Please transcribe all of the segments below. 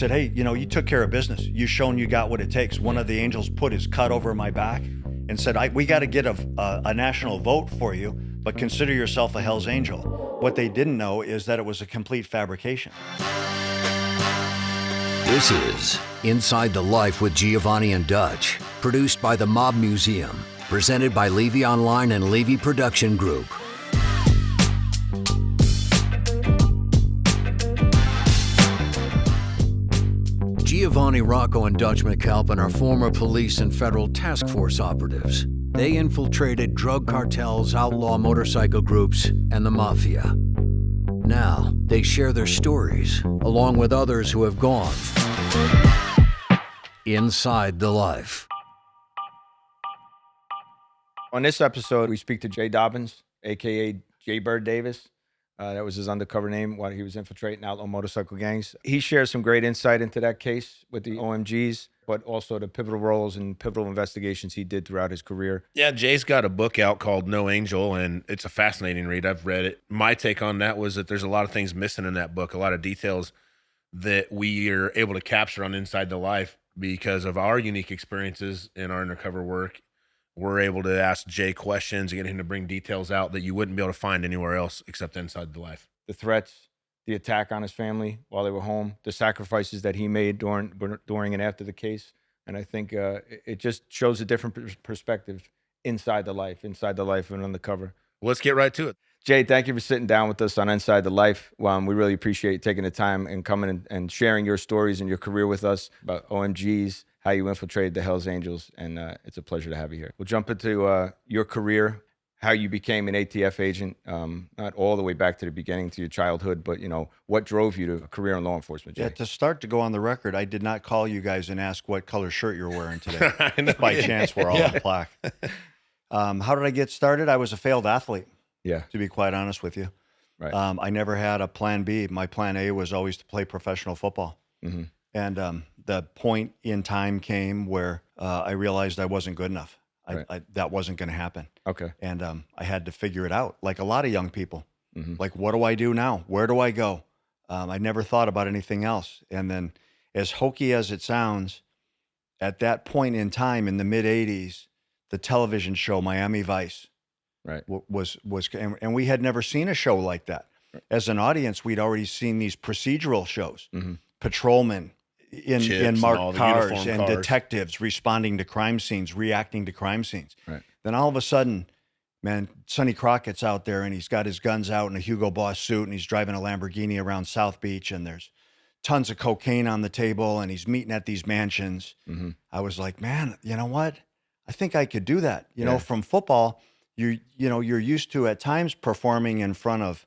said, hey, you took care of business. You've shown you got what it takes. One of the angels put his cut over my back and said, we got to get a national vote for you, but consider yourself a Hell's Angel. What they didn't know is that it was a complete fabrication. This is Inside the Life with Giovanni and Dutch, produced by the Mob Museum, presented by Levy Online and Levy Production Group. Giovanni, Rocco, and Dutch McAlpin are former police and federal task force operatives. They infiltrated drug cartels, outlaw motorcycle groups, and the mafia. Now, they share their stories, along with others who have gone inside the life. On this episode, we speak to Jay Dobyns, a.k.a. Jaybird Davis. That was his undercover name while he was infiltrating outlaw motorcycle gangs. He shares some great insight into that case with the OMGs, but also the pivotal roles and pivotal investigations he did throughout his career. Yeah, Jay's got a book out called No Angel, and it's a fascinating read. I've read it. My take on that was that there's a lot of things missing in that book, a lot of details that we are able to capture on Inside the Life because of our unique experiences in our undercover work. We're able to ask Jay questions and get him to bring details out that you wouldn't be able to find anywhere else except Inside the Life. The threats, the attack on his family while they were home, the sacrifices that he made during and after the case. And I think it just shows a different perspective inside the life of an undercover. Well, let's get right to it. Jay, thank you for sitting down with us on Inside the Life. We really appreciate taking the time and coming and sharing your stories and your career with us about OMGs, how you infiltrated the Hells Angels, and it's a pleasure to have you here. We'll jump into your career, how you became an ATF agent, not all the way back to the beginning, to your childhood, but, what drove you to a career in law enforcement, Jay? Yeah, to start, to go on the record, I did not call you guys and ask what color shirt you're wearing today. By chance, we're all on plaque. How did I get started? I was a failed athlete, to be quite honest with you. Right. I never had a plan B. My plan A was always to play professional football. Mm-hmm. And the point in time came where I realized I wasn't good enough. That wasn't going to happen. Okay. And I had to figure it out, like a lot of young people. Mm-hmm. Like, what do I do now? Where do I go? I never thought about anything else. And then, as hokey as it sounds, at that point in time in the mid-'80s, the television show Miami Vice was and we had never seen a show like that. Right. As an audience, we'd already seen these procedural shows, patrolmen in marked cars and detectives responding to crime scenes, reacting to crime scenes. Right. Then all of a sudden, man, Sonny Crockett's out there and he's got his guns out in a Hugo Boss suit and he's driving a Lamborghini around South Beach and there's tons of cocaine on the table and he's meeting at these mansions. Mm-hmm. I was like, man, you know what? I think I could do that. You know, from football, you're used to at times performing in front of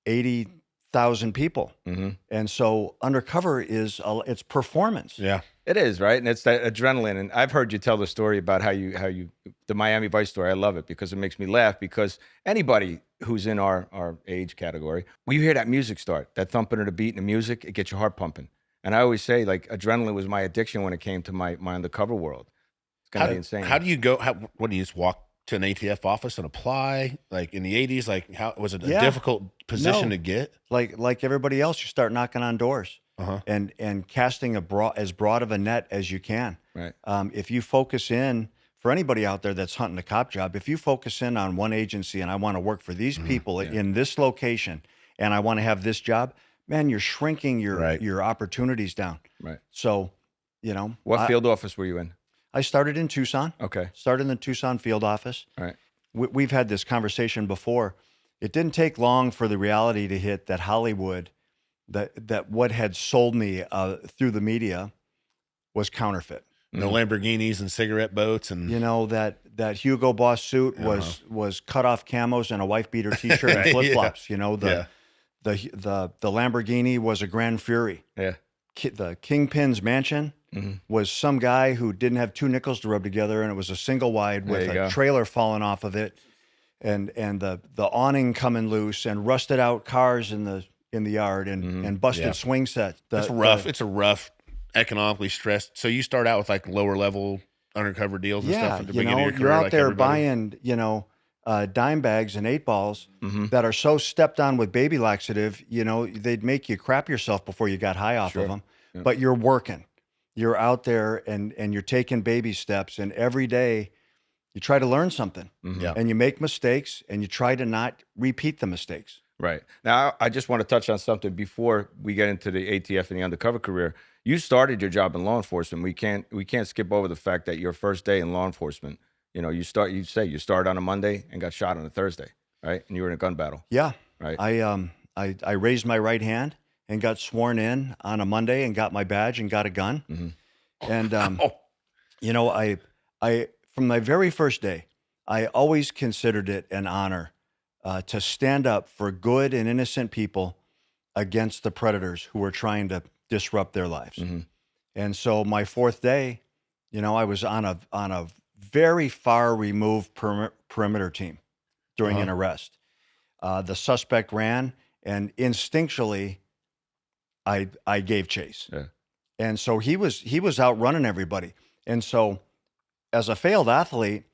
80,000 people. Mm-hmm. And so undercover it's performance. Yeah, it is, right? And it's that adrenaline. And I've heard you tell the story about how you the Miami Vice story. I love it because it makes me laugh, because anybody who's in our age category, when you hear that music start, that thumping of the beat and the music, it gets your heart pumping. And I always say, like, adrenaline was my addiction when it came to my undercover world. It's going to be insane. How do you go? What do you just walk to an ATF office and apply? Like in the 80s, like how was it a difficult position to get? Like everybody else, you start knocking on doors and casting as broad of a net as you can. Right. If you focus in, for anybody out there that's hunting a cop job, if you focus in on one agency and I want to work for these people in this location and I want to have this job, man, you're shrinking your opportunities down. Right. So, what field office were you in? I started in Tucson. Okay. Started in the Tucson field office. All right. We've had this conversation before. It didn't take long for the reality to hit that Hollywood, that what had sold me through the media was counterfeit. No Lamborghinis and cigarette boats and that Hugo Boss suit was cut off camos and a wife beater T-shirt and flip flops. The Lamborghini was a Grand Fury. Yeah. The Kingpin's mansion was some guy who didn't have two nickels to rub together, and it was a single wide with a trailer falling off of it, and the awning coming loose, and rusted out cars in the yard, and busted swing sets. It's rough. It's a rough, economically stressed. So you start out with like lower level undercover deals and stuff at the beginning of your career. You're out there buying dime bags and 8 balls that are so stepped on with baby laxative, they'd make you crap yourself before you got high off of them. but you're working. You're out there and you're taking baby steps, and every day you try to learn something. Yeah. And you make mistakes, and you try to not repeat the mistakes. Right. Now, I just want to touch on something before we get into the ATF and the undercover career. You started your job in law enforcement. We can't skip over the fact that your first day in law enforcement, you started on a Monday and got shot on a Thursday, right? And you were in a gun battle. Yeah. Right. I raised my right hand and got sworn in on a Monday and got my badge and got a gun. And I from my very first day, I always considered it an honor to stand up for good and innocent people against the predators who were trying to disrupt their lives. And so my fourth day, I was on a very far removed perimeter team during an arrest. The suspect ran, and instinctually, I gave chase. Yeah. And so he was outrunning everybody. And so, as a failed athlete,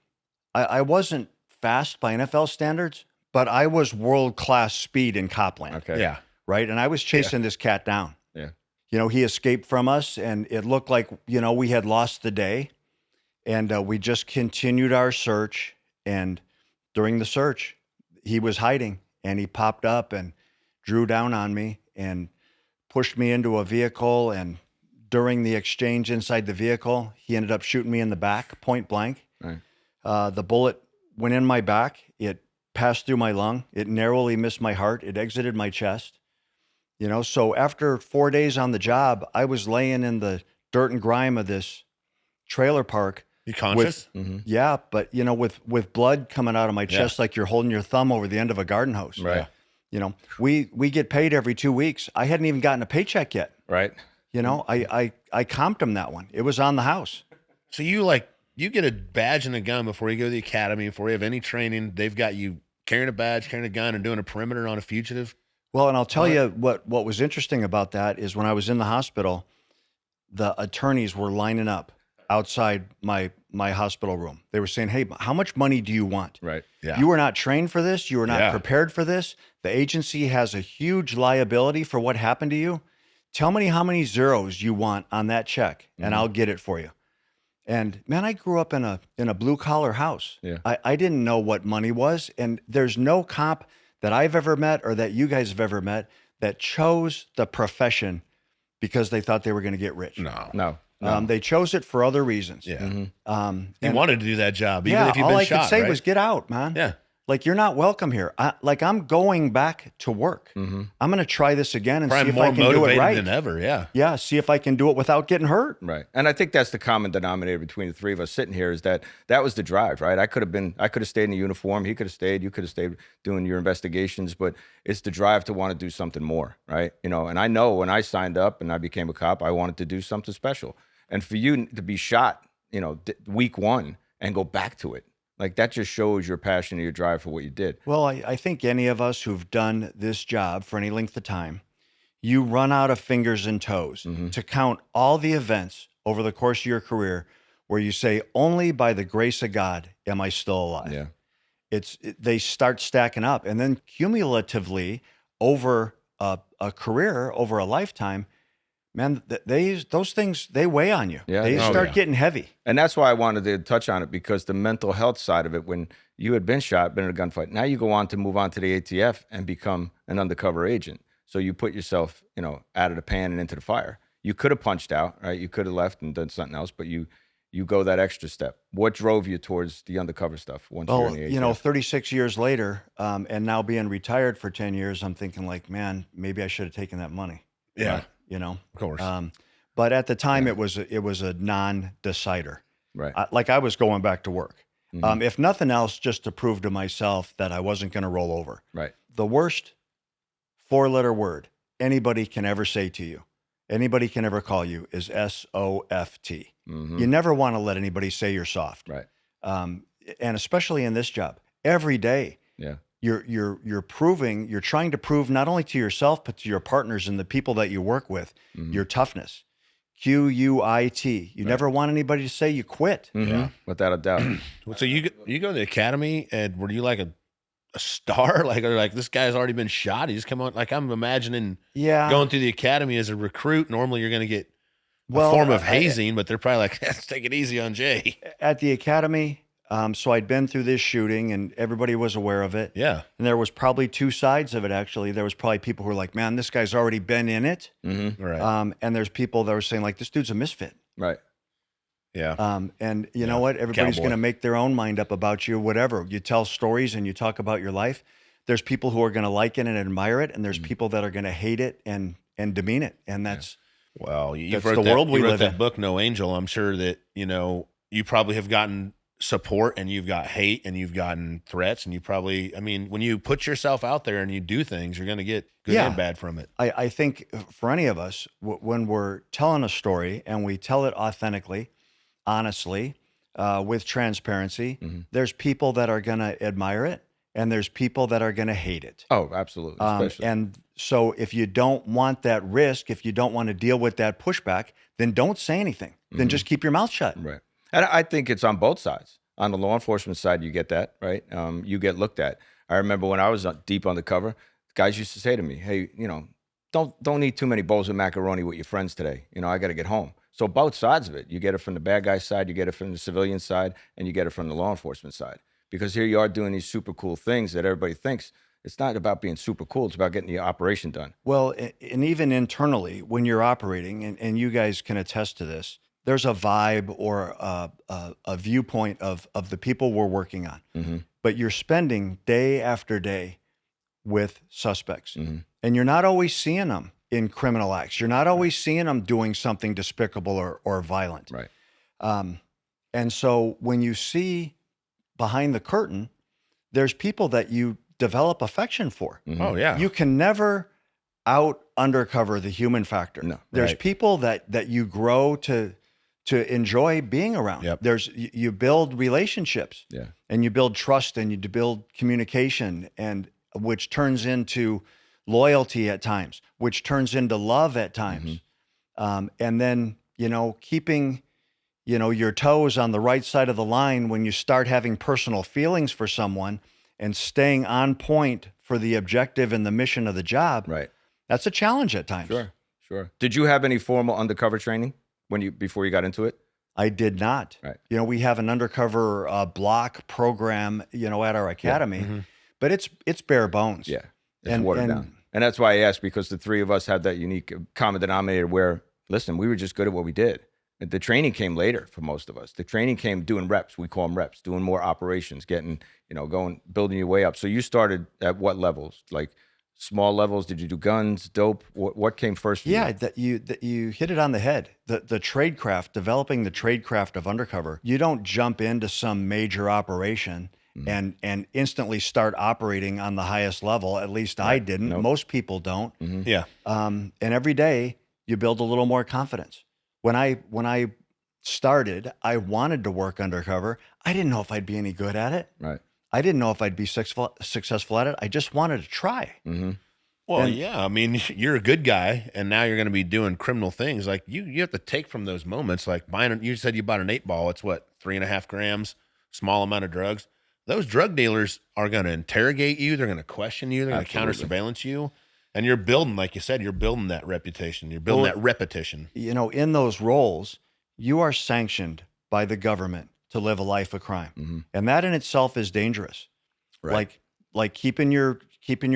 I wasn't fast by NFL standards, but I was world-class speed in Copland. Okay. Yeah. Right? And I was chasing this cat down. Yeah. He escaped from us, and it looked like, we had lost the day. And we just continued our search. And during the search, he was hiding, and he popped up and drew down on me and pushed me into a vehicle. And during the exchange inside the vehicle, he ended up shooting me in the back, point blank. Right. The bullet went in my back. It passed through my lung. It narrowly missed my heart. It exited my chest. So after 4 days on the job, I was laying in the dirt and grime of this trailer park. You conscious? Yeah, but with blood coming out of my chest, like you're holding your thumb over the end of a garden hose. Right. We get paid every 2 weeks. I hadn't even gotten a paycheck yet. Right. I comped him that one. It was on the house. So you get a badge and a gun before you go to the academy, before you have any training. They've got you carrying a badge, carrying a gun, and doing a perimeter on a fugitive. Well, and I'll tell you what was interesting about that is when I was in the hospital, the attorneys were lining up outside my hospital room. They were saying, "Hey, how much money do you want? Right. Yeah. You were not trained for this. You were not Yeah. prepared for this. The agency has a huge liability for what happened to you. Tell me how many zeros you want on that check, and I'll get it for you." And man, I grew up in a blue collar house. Yeah. I didn't know what money was, and there's no cop that I've ever met or that you guys have ever met that chose the profession because they thought they were going to get rich. No. They chose it for other reasons. Yeah. You You wanted to do that job, even yeah, if you've all been I shot. could say right? was get out, man. Yeah. Like, you're not welcome here. I'm going back to work. I'm going to try this again and Probably see if more I can do it motivated right. than ever. Yeah. Yeah, see if I can do it without getting hurt. Right. And I think that's the common denominator between the three of us sitting here is that was the drive, right? I could have stayed in the uniform. He could have stayed. You could have stayed doing your investigations, but it's the drive to want to do something more, right? And I know when I signed up and I became a cop, I wanted to do something special. And for you to be shot, week one and go back to it, like that just shows your passion and your drive for what you did. Well, I think any of us who've done this job for any length of time, you run out of fingers and toes to count all the events over the course of your career where you say, only by the grace of God am I still alive. Yeah. They start stacking up. And then cumulatively over a career, over a lifetime, man, those things, they weigh on you. Yeah. They start getting heavy. And that's why I wanted to touch on it, because the mental health side of it, when you had been shot, been in a gunfight, now you go on to move on to the ATF and become an undercover agent. So you put yourself, out of the pan and into the fire. You could have punched out, right? You could have left and done something else, but you go that extra step. What drove you towards the undercover stuff once you're in the ATF? 36 years later, and now being retired for 10 years, I'm thinking like, man, maybe I should have taken that money. Yeah. Of course. But at the time, it was a non-decider. Right. I was going back to work. If nothing else, just to prove to myself that I wasn't going to roll over. Right. The worst 4-letter word anybody can ever say to you, anybody can ever call you, is SOFT. You never want to let anybody say you're soft. Right. And especially in this job, every day. Yeah. You're trying to prove not only to yourself, but to your partners and the people that you work with, your toughness. QUIT. You never want anybody to say you quit. Yeah. Without a doubt. So you go to the academy, and were you like a a star? Like, or like this guy's already been shot. He just come on. Like, I'm imagining Yeah. going through the academy as a recruit. Normally, you're going to get Well, a form of hazing, but they're probably like, let's take it easy on Jay. at the academy, so I'd been through this shooting and everybody was aware of it. Yeah. And there was probably two sides of it, actually. There was probably people who were like, man, this guy's already been in it. Right. And there's people that were saying, like, this dude's a misfit. Right. Yeah. And you know what? Everybody's Cowboy. going to make their own mind up about you, whatever. You tell stories and you talk about your life. There's people who are going to like it and admire it, and there's people that are going to hate it and demean it. And that's Well, you That's wrote the that, world we you wrote live that in. book, No Angel. I'm sure that, you probably have gotten support and you've got hate and you've gotten threats. And you probably, I mean, when you put yourself out there and you do things, you're going to get good Yeah. and bad from it. I think for any of us, when we're telling a story and we tell it authentically, honestly, with transparency, there's people that are going to admire it and there's people that are going to hate it. Oh, absolutely. Especially. And so if you don't want that risk, if you don't want to deal with that pushback, then don't say anything. Then just keep your mouth shut. Right. And I think it's on both sides. On the law enforcement side, you get that, right? You get looked at. I remember when I was deep undercover, guys used to say to me, hey, don't eat too many bowls of macaroni with your friends today. I got to get home. So both sides of it, you get it from the bad guy side, you get it from the civilian side, and you get it from the law enforcement side. Because here you are doing these super cool things that everybody thinks. It's not about being super cool. It's about getting the operation done. Well, and even internally, when you're operating, and you guys can attest to this, there's a vibe or a viewpoint of the people we're working on. But you're spending day after day with suspects. And you're not always seeing them in criminal acts. You're not always seeing them doing something despicable or violent. Right. And so when you see behind the curtain, there's people that you develop affection for. Oh, yeah. You can never out undercover the human factor. No. There's Right. people that you grow to enjoy being around. Yep. You build relationships. Yeah. And you build trust and you build communication, and which turns into loyalty at times, which turns into love at times. And then, keeping, your toes on the right side of the line when you start having personal feelings for someone and staying on point for the objective and the mission of the job. Right. That's a challenge at times. Sure. Did you have any formal undercover training before you got into it? I did not. Right. We have an undercover block program, at our academy, but it's bare bones. Yeah. It's watered down. And that's why I asked, because the three of us had that unique common denominator where, listen, we were just good at what we did. The training came later for most of us. The training came doing reps. We call them reps, doing more operations, getting, going, building your way up. So you started at what levels? Like small levels? Did you do guns, dope? What came first for Yeah, you? that you hit it on the head. The tradecraft, developing the tradecraft of undercover. You don't jump into some major operation and instantly start operating on the highest level. At least I didn't. Nope. Most people don't. Yeah. And every day you build a little more confidence. When I started, I wanted to work undercover. I didn't know if I'd be any good at it. Right. I didn't know if I'd be successful at it. I just wanted to try. Well, yeah. I mean, you're a good guy, and now you're going to be doing criminal things. Like you have to take from those moments. Like you said you bought an 8-ball. It's what, 3.5 grams, small amount of drugs. Those drug dealers are going to interrogate you. They're going to question you. They're going to counter surveillance you. And you're building, like you said, you're building that reputation. You're building that repetition. In those roles, you are sanctioned by the government to live a life of crime. And that in itself is dangerous. Right. Like keeping your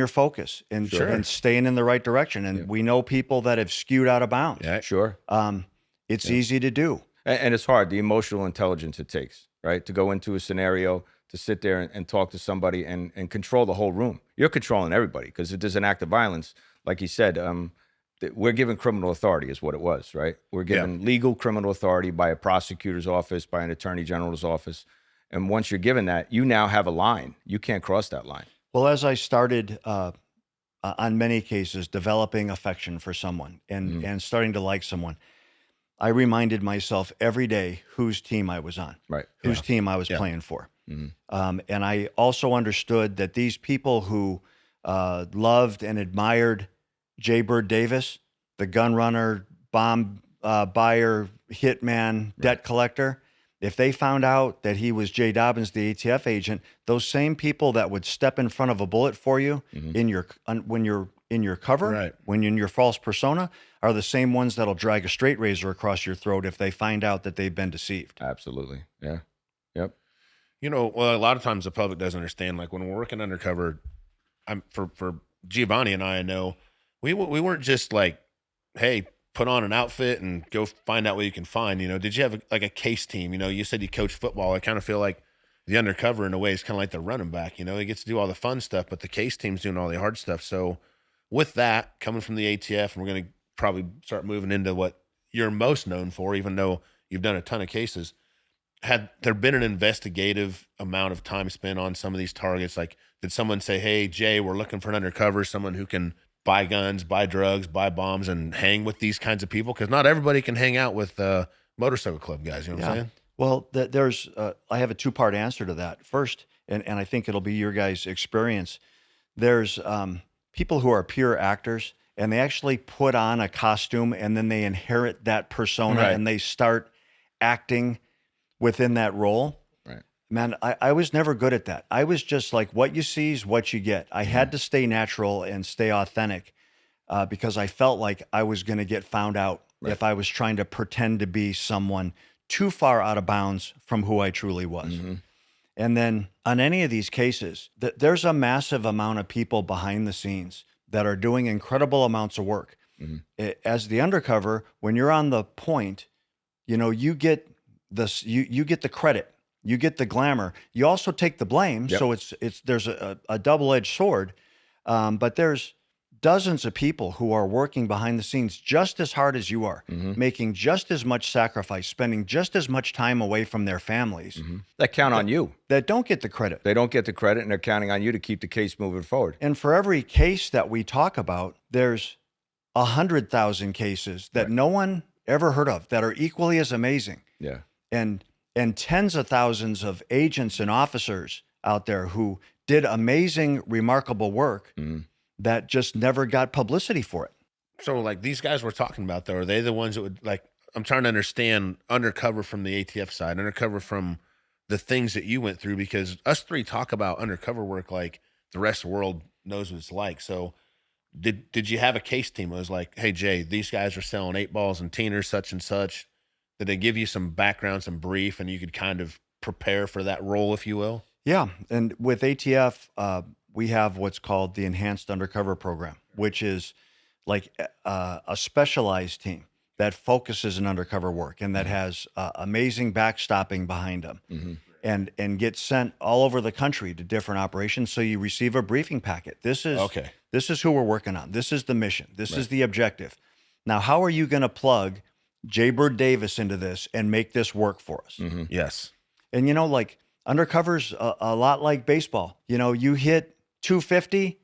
focus and and staying in the right direction. And we know people that have skewed out of bounds. Yeah. Sure. It's easy to do. And it's hard, the emotional intelligence it takes, right? To go into a scenario, to sit there and talk to somebody and control the whole room. You're controlling everybody, because if there's an act of violence, like you said, we're given criminal authority is what it was, right? We're given legal criminal authority by a prosecutor's office, by an attorney general's office. And once you're given that, you now have a line. You can't cross that line. Well, as I started on many cases developing affection for someone and starting to like someone, I reminded myself every day whose team I was on, Right. whose team I was playing for. And I also understood that these people who loved and admired Jaybird Davis, the gunrunner, bomb buyer, hitman, debt collector, If they found out that he was Jay Dobyns, the ATF agent, those same people that would step in front of a bullet for you in your when you're in your cover, Right. when you're in your false persona, are the same ones that'll drag a straight razor across your throat if they find out that they've been deceived. Absolutely. Yeah. Yep. You know, well, a lot of times the public doesn't understand. Like when we're working undercover, for Giovanni and I know we weren't just like, hey, put on an outfit and go find out what you can find. You know, did you have like a case team? You know, you said you coach football. I kind of feel like the undercover in a way is kind of like the running back. You know, he gets to do all the fun stuff, but the case team's doing all the hard stuff. So with that coming from the ATF, and we're going to probably start moving into what you're most known for, even though you've done a ton of cases. Had there been an investigative amount of time spent on some of these targets? Like, did someone say, hey, Jay, we're looking for an undercover, someone who can buy guns, buy drugs, buy bombs, and hang with these kinds of people? Because not everybody can hang out with motorcycle club guys. You know what I'm saying? Well, there's I have a two-part answer to that. First, and I think it'll be your guys' experience, there's people who are pure actors, and they actually put on a costume, and then they inherit that persona, Right. and they start acting within that role. Right. Man, I was never good at that. I was just like, what you see is what you get. I had to stay natural and stay authentic because I felt like I was going to get found out if I was trying to pretend to be someone too far out of bounds from who I truly was. And then on any of these cases, there's a massive amount of people behind the scenes that are doing incredible amounts of work. As the undercover, when you're on the point, you know, you get this, you get the credit, you get the glamour, you also take the blame. Yep. So there's a double-edged sword, but there's dozens of people who are working behind the scenes just as hard as you are, making just as much sacrifice, spending just as much time away from their families That count on you. that don't get the credit. They don't get the credit, and they're counting on you to keep the case moving forward. And for every case that we talk about, there's 100,000 cases that no one ever heard of that are equally as amazing. Yeah. And tens of thousands of agents and officers out there who did amazing, remarkable work that just never got publicity for it. So, like these guys we're talking about, though, are they the ones that would like? I'm trying to understand undercover from the ATF side, undercover from the things that you went through, because us three talk about undercover work like the rest of the world knows what it's like. So, did you have a case team that was like, hey, Jay, these guys are selling 8-balls and teeners, such and such? Did they give you some background, some brief, and you could kind of prepare for that role, if you will? Yeah. And with ATF, we have what's called the Enhanced Undercover Program, which is like a specialized team that focuses on undercover work and that has amazing backstopping behind them and gets sent all over the country to different operations. So you receive a briefing packet. This is who we're working on. This is the mission. This is the objective. Now, how are you going to plug Jaybird Davis into this and make this work for us? Yes. And, you know, like undercover's a lot like baseball. You know, you hit 250,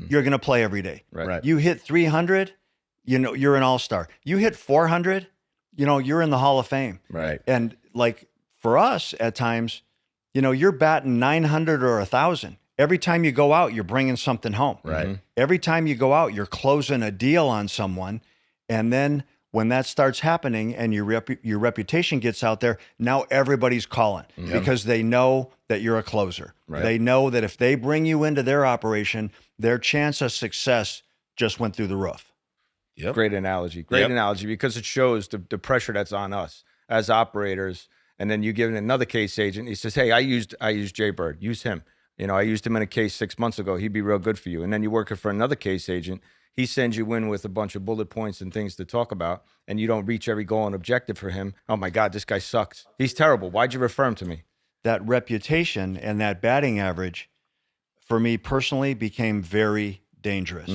you're going to play every day. Right. You hit 300, you know, you're an all-star. You hit 400, you know, you're in the Hall of Fame. Right. And like for us at times, you know, you're batting 900 or 1,000. Every time you go out, you're bringing something home. Right. Every time you go out, you're closing a deal on someone. And then when that starts happening and your reputation gets out there, now everybody's calling because they know that you're a closer. Right. They know that if they bring you into their operation, their chance of success just went through the roof. Yep. Great analogy. Great analogy, because it shows the pressure that's on us as operators. And then you give another case agent, he says, hey, I used Jaybird, use him. You know, I used him in a case 6 months ago. He'd be real good for you. And then you're working for another case agent. He sends you in with a bunch of bullet points and things to talk about, and you don't reach every goal and objective for him. Oh my God, this guy sucks. He's terrible. Why'd you refer him to me? That reputation and that batting average, for me personally, became very dangerous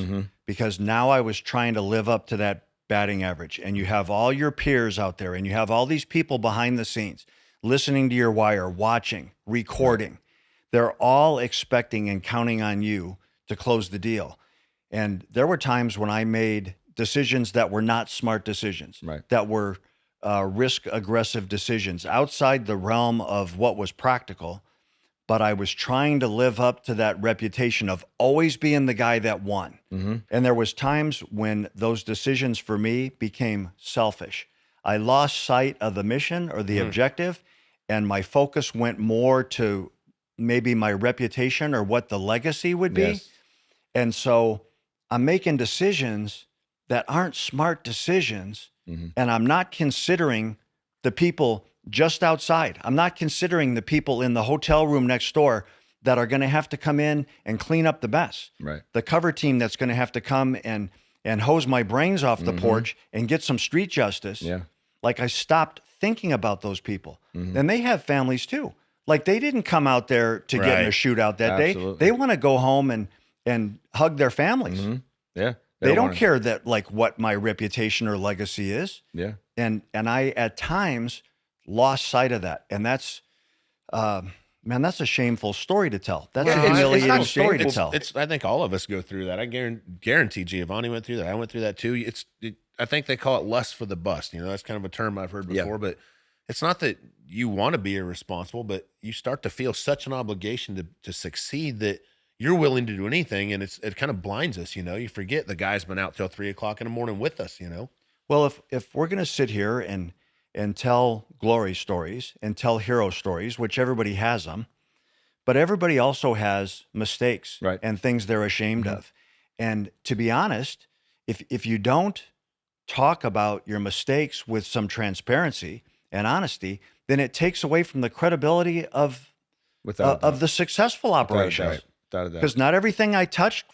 because now I was trying to live up to that batting average. And you have all your peers out there, and you have all these people behind the scenes listening to your wire, watching, recording. They're all expecting and counting on you to close the deal. And there were times when I made decisions that were not smart decisions, that were risk-aggressive decisions outside the realm of what was practical. But I was trying to live up to that reputation of always being the guy that won. And there was times when those decisions for me became selfish. I lost sight of the mission or the objective, and it became selfish. And then and my focus went more to maybe my reputation or what the legacy would be. Yes. And so I'm making decisions that aren't smart decisions. And I'm not considering the people just outside. I'm not considering the people in the hotel room next door that are going to have to come in and clean up the mess. Right. The cover team that's going to have to come and hose my brains off the porch and get some street justice. Yeah. Like, I stopped thinking about those people. And they have families too. Like, they didn't come out there to get in a shootout that Absolutely. day. They want to go home and hug their families. Yeah. They don't care that, like, what my reputation or legacy is. Yeah. And I at times lost sight of that. And that's man, that's a shameful story to tell. That's a humiliating not story to shameful. tell. I think all of us go through that. I guarantee Giovanni went through that. I went through that too. I think they call it lust for the bust. You know, that's kind of a term I've heard before, but it's not that you want to be irresponsible, but you start to feel such an obligation to succeed that you're willing to do anything. And it kind of blinds us, you know. You forget the guy's been out till 3 o'clock in the morning with us, you know. Well, if we're going to sit here and tell glory stories and tell hero stories, which everybody has them, but everybody also has mistakes and things they're ashamed of. And to be honest, if you don't talk about your mistakes with some transparency and honesty, then it takes away from the credibility of the successful operations. Because not everything I touched,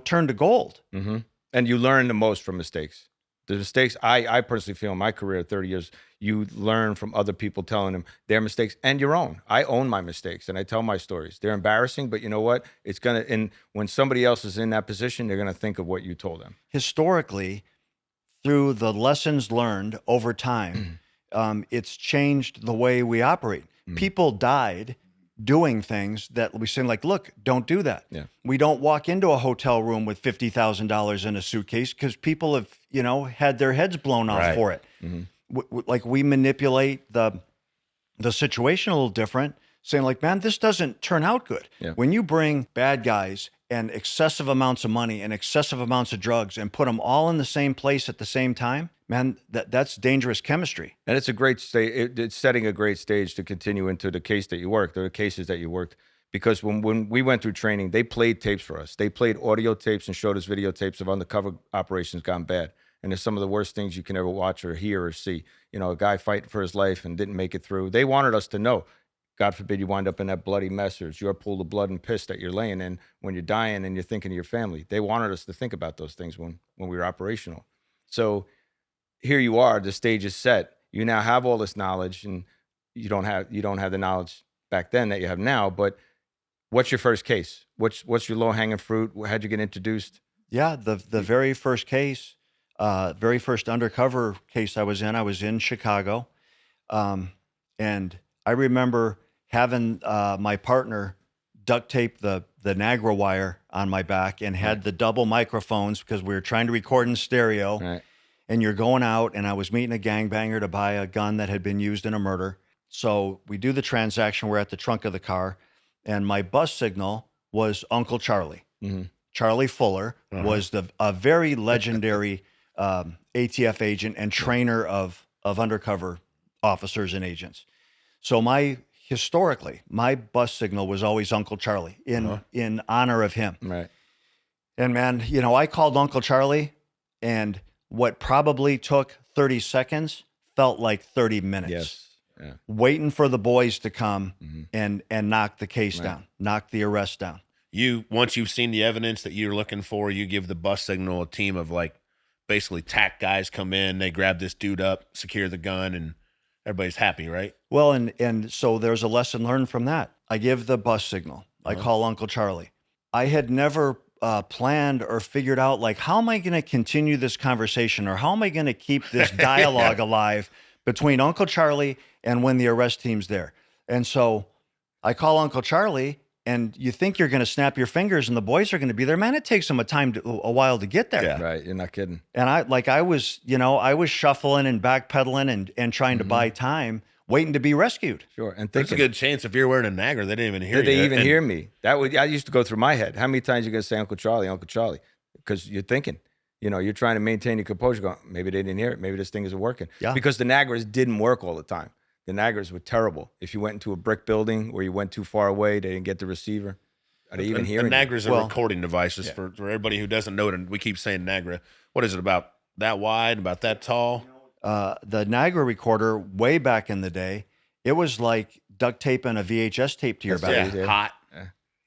turned to gold. And you learn the most from mistakes. The mistakes, I personally feel in my career, 30 years, you learn from other people telling them their mistakes and your own. I own my mistakes and I tell my stories. They're embarrassing, but you know what? And when somebody else is in that position, they're going to think of what you told them. Historically, through the lessons learned over time, it's changed the way we operate. People died doing things that we say, like, look, don't do that. Yeah. We don't walk into a hotel room with $50,000 in a suitcase because people have, had their heads blown off for it. Like, we manipulate the situation a little different, saying, like, man, this doesn't turn out good. Yeah. When you bring bad guys and excessive amounts of money and excessive amounts of drugs and put them all in the same place at the same time, man, that's dangerous chemistry. And it's a great stage. It's setting a great stage to continue into the case that you worked, or the cases that you worked. Because when we went through training, they played tapes for us. They played audio tapes and showed us videotapes of undercover operations gone bad. And it's some of the worst things you can ever watch or hear or see. A guy fighting for his life and didn't make it through. They wanted us to know, God forbid you wind up in that bloody mess, or it's your pool of blood and piss that you're laying in when you're dying and you're thinking of your family. They wanted us to think about those things when we were operational. So here you are, the stage is set. You now have all this knowledge, and you don't have the knowledge back then that you have now. But what's your first case? What's your low-hanging fruit? How'd you get introduced? Yeah, the very first case, very first undercover case I was in Chicago. And I remember having my partner duct tape the Niagara wire on my back and had the double microphones because we were trying to record in stereo. Right. And you're going out, and I was meeting a gangbanger to buy a gun that had been used in a murder. So we do the transaction. We're at the trunk of the car, and my bus signal was Uncle Charlie. Charlie Fuller was a very legendary ATF agent and trainer of undercover officers and agents. So historically, my bus signal was always Uncle Charlie in honor of him. Right. And man, I called Uncle Charlie, and what probably took 30 seconds felt like 30 minutes. Yes. Yeah. Waiting for the boys to come and knock the case down, knock the arrest down. Once you've seen the evidence that you're looking for, you give the bus signal. A team of, like, basically TAC guys come in, they grab this dude up, secure the gun, and everybody's happy, right? Well, and so there's a lesson learned from that. I give the bus signal. I call Uncle Charlie. I had never planned or figured out, like, how am I going to continue this conversation, or how am I going to keep this dialogue alive between Uncle Charlie and when the arrest team's there. And so I call Uncle Charlie, and you think you're going to snap your fingers and the boys are going to be there. Man, it takes them a while to get there. Yeah. Right. You're not kidding. And I was shuffling and backpedaling and trying to buy time, waiting to be rescued. Sure. And there's a good chance if you're wearing a Niagara, they didn't even hear you. Did they even hear me? I used to go through my head. How many times you going to say Uncle Charlie? Because you're thinking, you're trying to maintain your composure. Going, maybe they didn't hear it. Maybe this thing isn't working. Yeah. Because the Niagaras didn't work all the time. the naggers were terrible. If you went into a brick building or you went too far away, they didn't get the receiver. Are they even hearing A you? Nagra's a recording device. For everybody who doesn't know it, and we keep saying Nagra. What is it, about that wide, about that tall? The Niagara recorder, way back in the day, it was like duct taping a VHS tape to your back. Yeah, hot.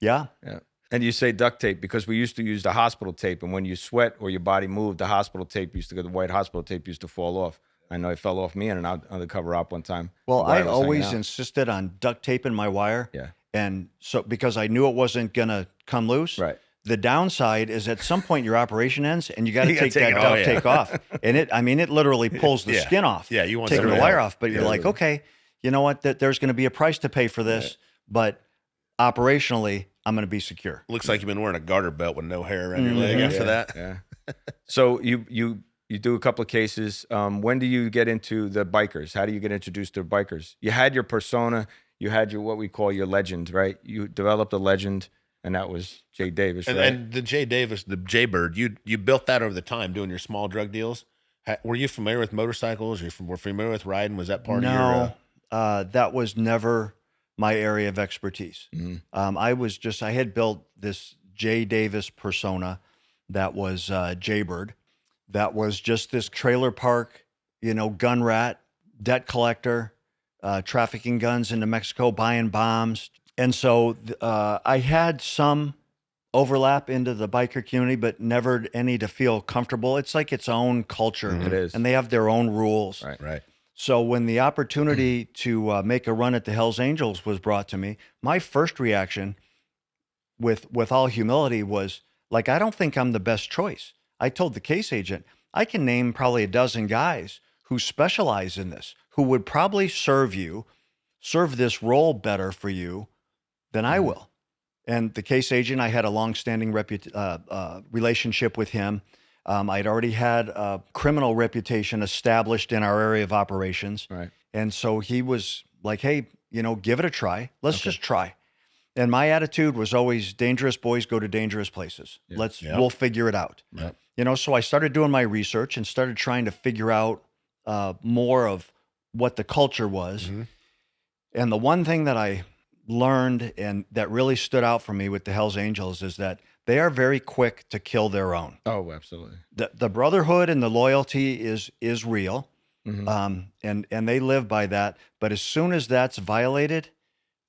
Yeah. Yeah. And you say duct tape because we used to use the hospital tape, and when you sweat or your body moved, the hospital tape used to go. The white hospital tape used to fall off. I know it fell off me in an undercover op one time. Well, The wire I was hanging always out. insisted on duct taping my wire. Yeah. And so, because I knew it wasn't going to come loose. Right. The downside is at some point your operation ends and you got to You gotta take that take it duct off. tape off. And it literally pulls the Yeah. skin off. Yeah, you want taking the something wire else. off, but you're Yeah. like, okay, you know what? There's going to be a price to pay for this, but operationally, I'm going to be secure. Looks like you've been wearing a garter belt with no hair around your leg after that. Yeah. So you do a couple of cases. When do you get into the bikers? How do you get introduced to bikers? You had your persona. You had your what we call your legend, right? You developed a legend, and that was Jay Davis, And, right? and the Jay Davis, the Jaybird, you built that over the time doing your small drug deals. Were you familiar with motorcycles? Were familiar with riding? Was that part of your? No, that was never my area of expertise. I had built this Jay Davis persona that was Jaybird. That was just this trailer park, gun rat, debt collector, trafficking guns into Mexico, buying bombs. And so I had some overlap into the biker community, but never any to feel comfortable. It's like its own culture. It is. And they have their own rules. Right. So when the opportunity to make a run at the Hells Angels was brought to me, my first reaction, with all humility, was like, I don't think I'm the best choice. I told the case agent, I can name probably a dozen guys who specialize in this, who would probably serve this role better for you than I will. And the case agent, I had a long-standing relationship with him. I'd already had a criminal reputation established in our area of operations. Right. And so he was like, hey, give it a try. Let's just try. And my attitude was always, dangerous boys go to dangerous places. We'll figure it out. Yep. So I started doing my research and started trying to figure out more of what the culture was. And the one thing that I learned and that really stood out for me with the Hells Angels is that they are very quick to kill their own. Oh, absolutely. The brotherhood and the loyalty is real. And they live by that. But as soon as that's violated,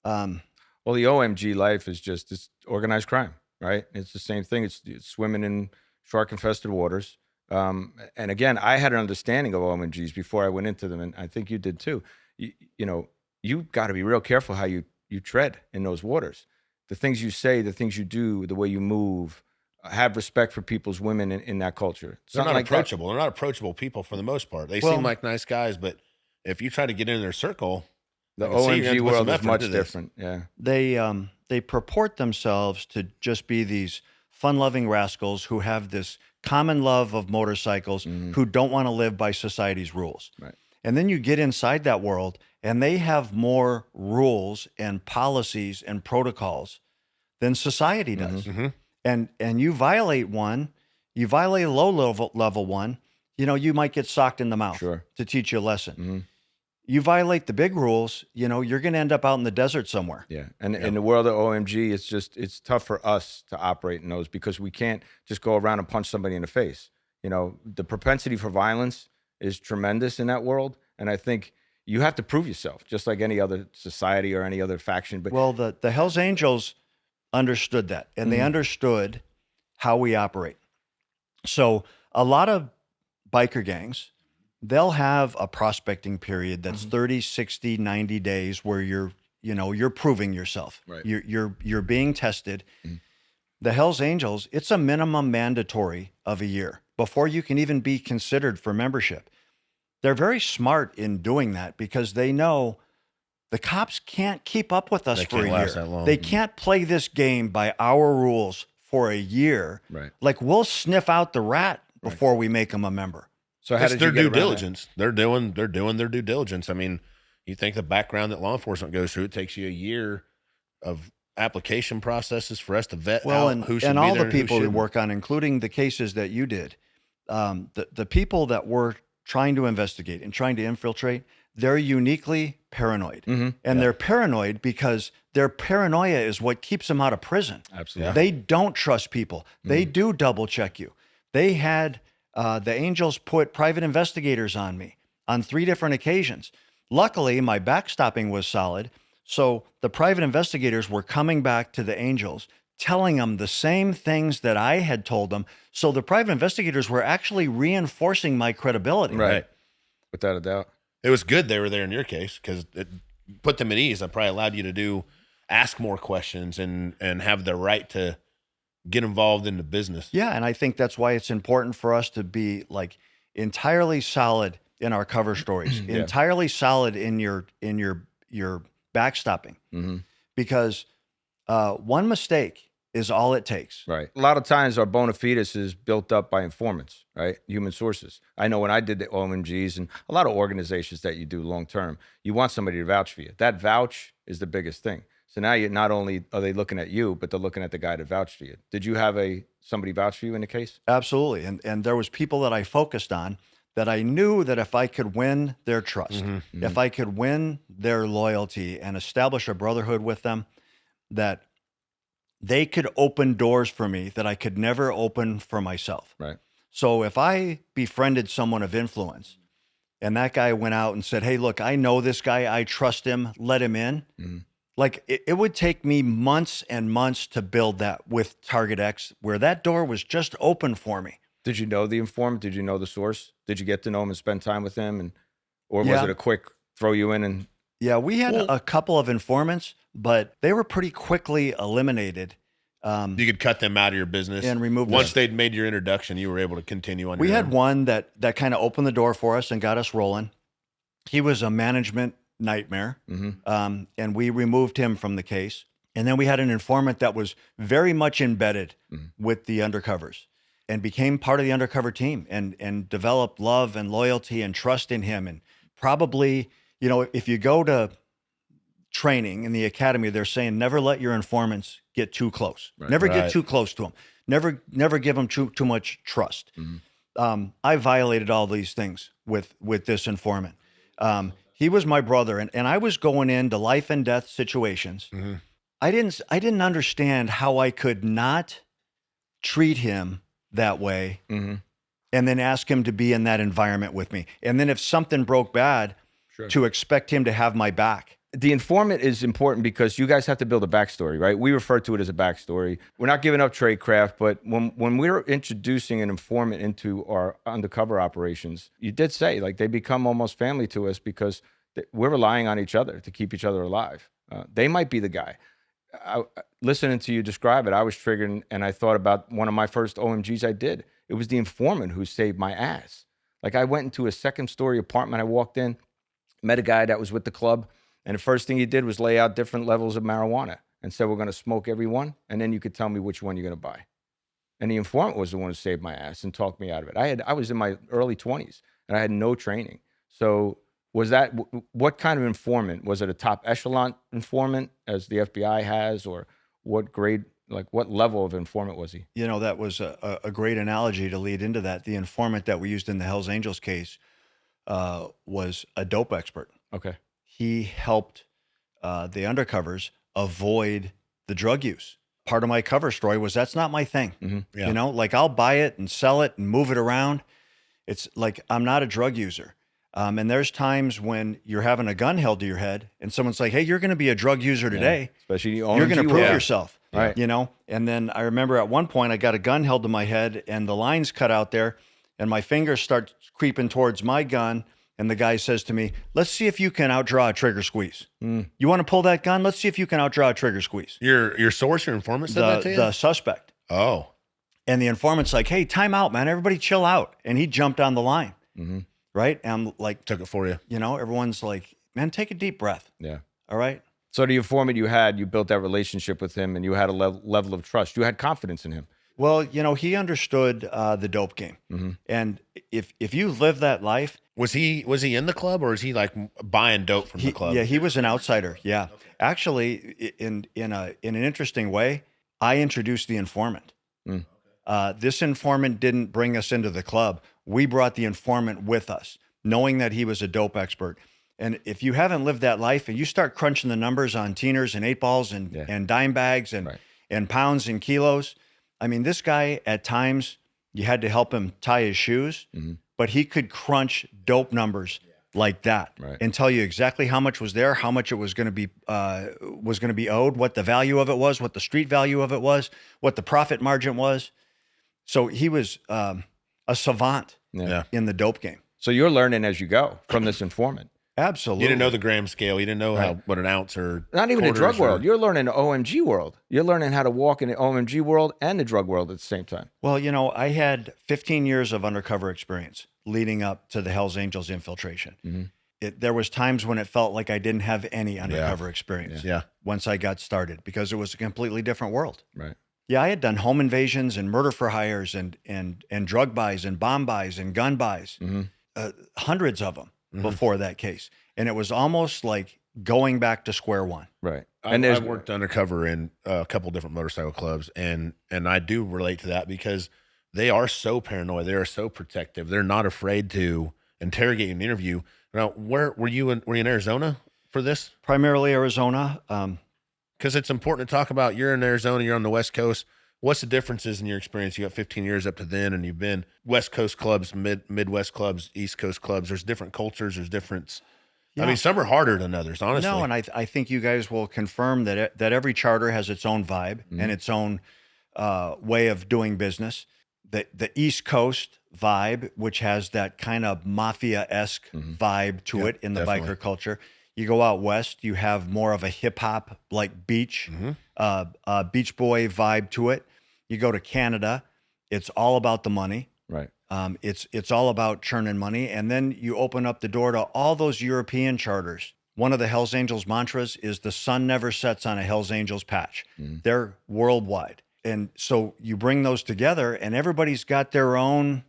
Well, the OMG life is just it's organized crime, right? It's the same thing. It's swimming in shark-infested waters. And again, I had an understanding of OMGs before I went into them, and I think you did too. You got to be real careful how you tread in those waters. The things you say, the things you do, the way you move. Have respect for people's women in that culture. They're Something not like that. approachable. They're not approachable people for the most part. They seem like nice guys, but if you try to get in their circle, The I can see you're gonna have OMG to put world some is effort much into this. different. Yeah. they purport themselves to just be these fun-loving rascals who have this common love of motorcycles, who don't want to live by society's rules. Right. And then you get inside that world, and they have more rules and policies and protocols than society does. And you violate one, you violate a low level one, you might get socked in the mouth Sure. to teach you a lesson. You violate the big rules, you're going to end up out in the desert somewhere. Yeah. And in the world of OMG, it's tough for us to operate in those because we can't just go around and punch somebody in the face. The propensity for violence is tremendous in that world. And I think you have to prove yourself, just like any other society or any other faction. But Well, the Hells Angels understood that, and they understood how we operate. So a lot of biker gangs, they'll have a prospecting period that's 30, 60, 90 days where you're proving yourself. Right. You're being tested. The Hells Angels, it's a minimum mandatory of a year before you can even be considered for membership. They're very smart in doing that because they know the cops can't keep up with us They for a can't last year. that long. They can't play this game by our rules for a year. Right. Like, we'll sniff out the rat before we make them a member. so how It's did their you get due around that? diligence. They're doing their due diligence. I mean, you think the background that law enforcement goes through, it takes you a year of application processes for us to vet Well, out who should and be all there the and who people we shouldn't. work on, including the cases that you did, the people that we're trying to investigate and trying to infiltrate, they're uniquely paranoid. And they're paranoid because their paranoia is what keeps them out of prison. Absolutely. They don't trust people. They do double check you. They had the Angels put private investigators on me on 3 different occasions. Luckily, my backstopping was solid. So the private investigators were coming back to the Angels, telling them the same things that I had told them. So the private investigators were actually reinforcing my credibility. Right. Without a doubt. It was good they were there in your case because it put them at ease. It probably allowed you to ask more questions and have the right to get involved in the business. Yeah, and I think that's why it's important for us to be like entirely solid in our cover stories, entirely solid in your backstopping, because one mistake is all it takes. Right. A lot of times our bona fides is built up by informants, right? Human sources. I know when I did the OMGs and a lot of organizations that you do long term, you want somebody to vouch for you. That vouch is the biggest thing. So now you not only are they looking at you, but they're looking at the guy that vouched for you. Did you have somebody vouch for you in the case? Absolutely. And there was people that I focused on that I knew that if I could win their trust, if I could win their loyalty and establish a brotherhood with them, that they could open doors for me that I could never open for myself. Right. So if I befriended someone of influence and that guy went out and said, hey, look, I know this guy, I trust him, let him in. Like it would take me months and months to build that with Target X, where that door was just open for me. Did you know the informant? Did you know the source? Did you get to know him and spend time with him? Or was it a quick throw you in and... Yeah, we had a couple of informants, but they were pretty quickly eliminated. You could cut them out of your business and remove once them. they'd made your introduction. You were able to continue on. We your had own. one that kind of opened the door for us and got us rolling. He was a management nightmare, and we removed him from the case. And then we had an informant that was very much embedded with the undercovers and became part of the undercover team and developed love and loyalty and trust in him. And probably, you know, if you go to training in the academy, they're saying never let your informants get too close. Never get too close to them. Never give them too much trust. I violated all these things with this informant. He was my brother, and I was going into life and death situations. I didn't understand how I could not treat him that way, and then ask him to be in that environment with me. And then if something broke bad, to expect him to have my back. The informant is important because you guys have to build a backstory, right? We refer to it as a backstory. We're not giving up tradecraft, but when we're introducing an informant into our undercover operations, you did say like they become almost family to us because we're relying on each other to keep each other alive. They might be the guy. Listening to you describe it, I was triggered and I thought about one of my first OMGs I did. It was the informant who saved my ass. Like I went into a 2nd-story apartment. I walked in, met a guy that was with the club. And the first thing he did was lay out different levels of marijuana and said, we're going to smoke every one. And then you could tell me which one you're going to buy. And the informant was the one who saved my ass and talked me out of it. I was in my early 20s and I had no training. So was that, what kind of informant? Was it a top echelon informant as the FBI has, or what grade, like what level of informant was he? You know, that was a great analogy to lead into that. The informant that we used in the Hells Angels case was a dope expert. Okay. He helped the undercovers avoid the drug use. Part of my cover story was that's not my thing. You know, like I'll buy it and sell it and move it around. It's like I'm not a drug user. And there's times when you're having a gun held to your head and someone's like, hey, you're going to be a drug user today. Especially you're going to prove yourself. Right. You know, and then I remember at one point I got a gun held to my head and the line's cut out there and my fingers start creeping towards my gun. And the guy says to me, let's see if you can outdraw a trigger squeeze. You want to pull that gun? Let's see if you can outdraw a trigger squeeze. Your source, your informant said that to you? The suspect. Oh. And the informant's like, hey, time out, man. Everybody chill out. And he jumped on the line. Right? And I'm like, took it for you. You know, everyone's like, man, take a deep breath. Yeah. All right? So the informant you built that relationship with him and you had a level of trust. You had confidence in him. Well, you know, he understood the dope game. And if you live that life. Was he in the club or is he like buying dope from the club? Yeah, he was an outsider. Yeah. Okay. Actually, in an interesting way, I introduced the informant. This informant didn't bring us into the club. we brought the informant with us, knowing that he was a dope expert. And if you haven't lived that life and you start crunching the numbers on teeners and 8-balls and dime bags and pounds and kilos, I mean, this guy at times you had to help him tie his shoes, but he could crunch dope numbers like that and tell you exactly how much was there, how much it was going to be owed, what the value of it was, what the street value of it was, what the profit margin was. So he was a savant in the dope game. So you're learning as you go from this informant. Absolutely. You didn't know the gram scale. You didn't know what an ounce or not even the drug world. Or, You're learning the OMG world. You're learning how to walk in the OMG world and the drug world at the same time. Well, you know, I had 15 years of undercover experience leading up to the Hells Angels infiltration. There was times when it felt like I didn't have any undercover experience once I got started, because it was a completely different world. Right. Yeah, I had done home invasions and murder for hires and drug buys and bomb buys and gun buys, hundreds of them before that case. And it was almost like going back to square one. Right. And I've worked undercover in a couple different motorcycle clubs, and I do relate to that because they are so paranoid. They are so protective. They're not afraid to interrogate and interview. Now, where were you in Arizona for this? Primarily Arizona. Because it's important to talk about. You're in Arizona, you're on the West Coast. What's the differences in your experience? You got 15 years up to then, and you've been West Coast clubs, Midwest clubs, East Coast clubs. There's different cultures. There's different. Yeah. I mean, some are harder than others, honestly. No, and I think you guys will confirm that every charter has its own vibe and its own way of doing business. The East Coast vibe, which has that kind of mafia-esque vibe to it in the biker culture. You go out west, you have more of a hip-hop, like beach boy vibe to it. You go to Canada, it's all about the money. Right. It's all about churning money. And then you open up the door to all those European charters. One of the Hells Angels mantras is the sun never sets on a Hells Angels patch. They're worldwide. And so you bring those together and everybody's got their own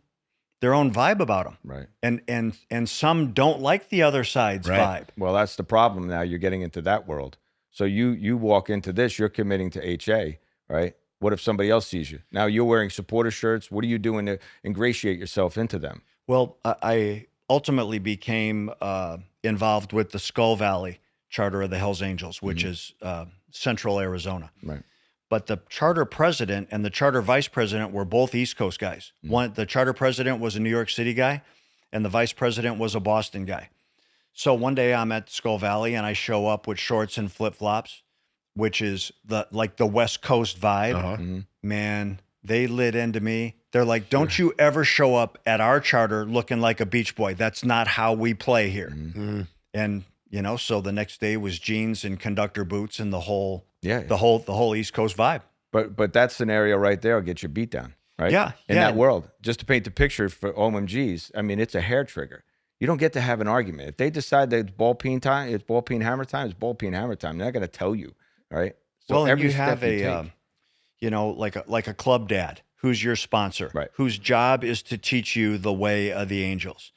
vibe about them. Right. And some don't like the other side's vibe. Well, that's the problem now. You're getting into that world. So you walk into this, you're committing to HA, right? What if somebody else sees you? Now you're wearing supporter shirts. What are you doing to ingratiate yourself into them? Well, I ultimately became involved with the Skull Valley charter of the Hells Angels, which is central Arizona. Right. But the charter president and the charter vice president were both East Coast guys. The charter president was a New York City guy, and the vice president was a Boston guy. So one day I'm at Skull Valley, and I show up with shorts and flip-flops, which is the West Coast vibe. Man, they lit into me. They're like, don't you ever show up at our charter looking like a beach boy. That's not how we play here. And, you know, so the next day was jeans and conductor boots and the whole East Coast vibe. But that scenario right there will get you beat down, right? Yeah. In that world. Just to paint the picture for OMGs, I mean, it's a hair trigger. You don't get to have an argument. If they decide that it's ball peen time, it's ball peen hammer time, it's ball peen hammer time. They're not going to tell you, right? So well, every you have step like a club dad who's your sponsor, right, whose job is to teach you the way of the angels.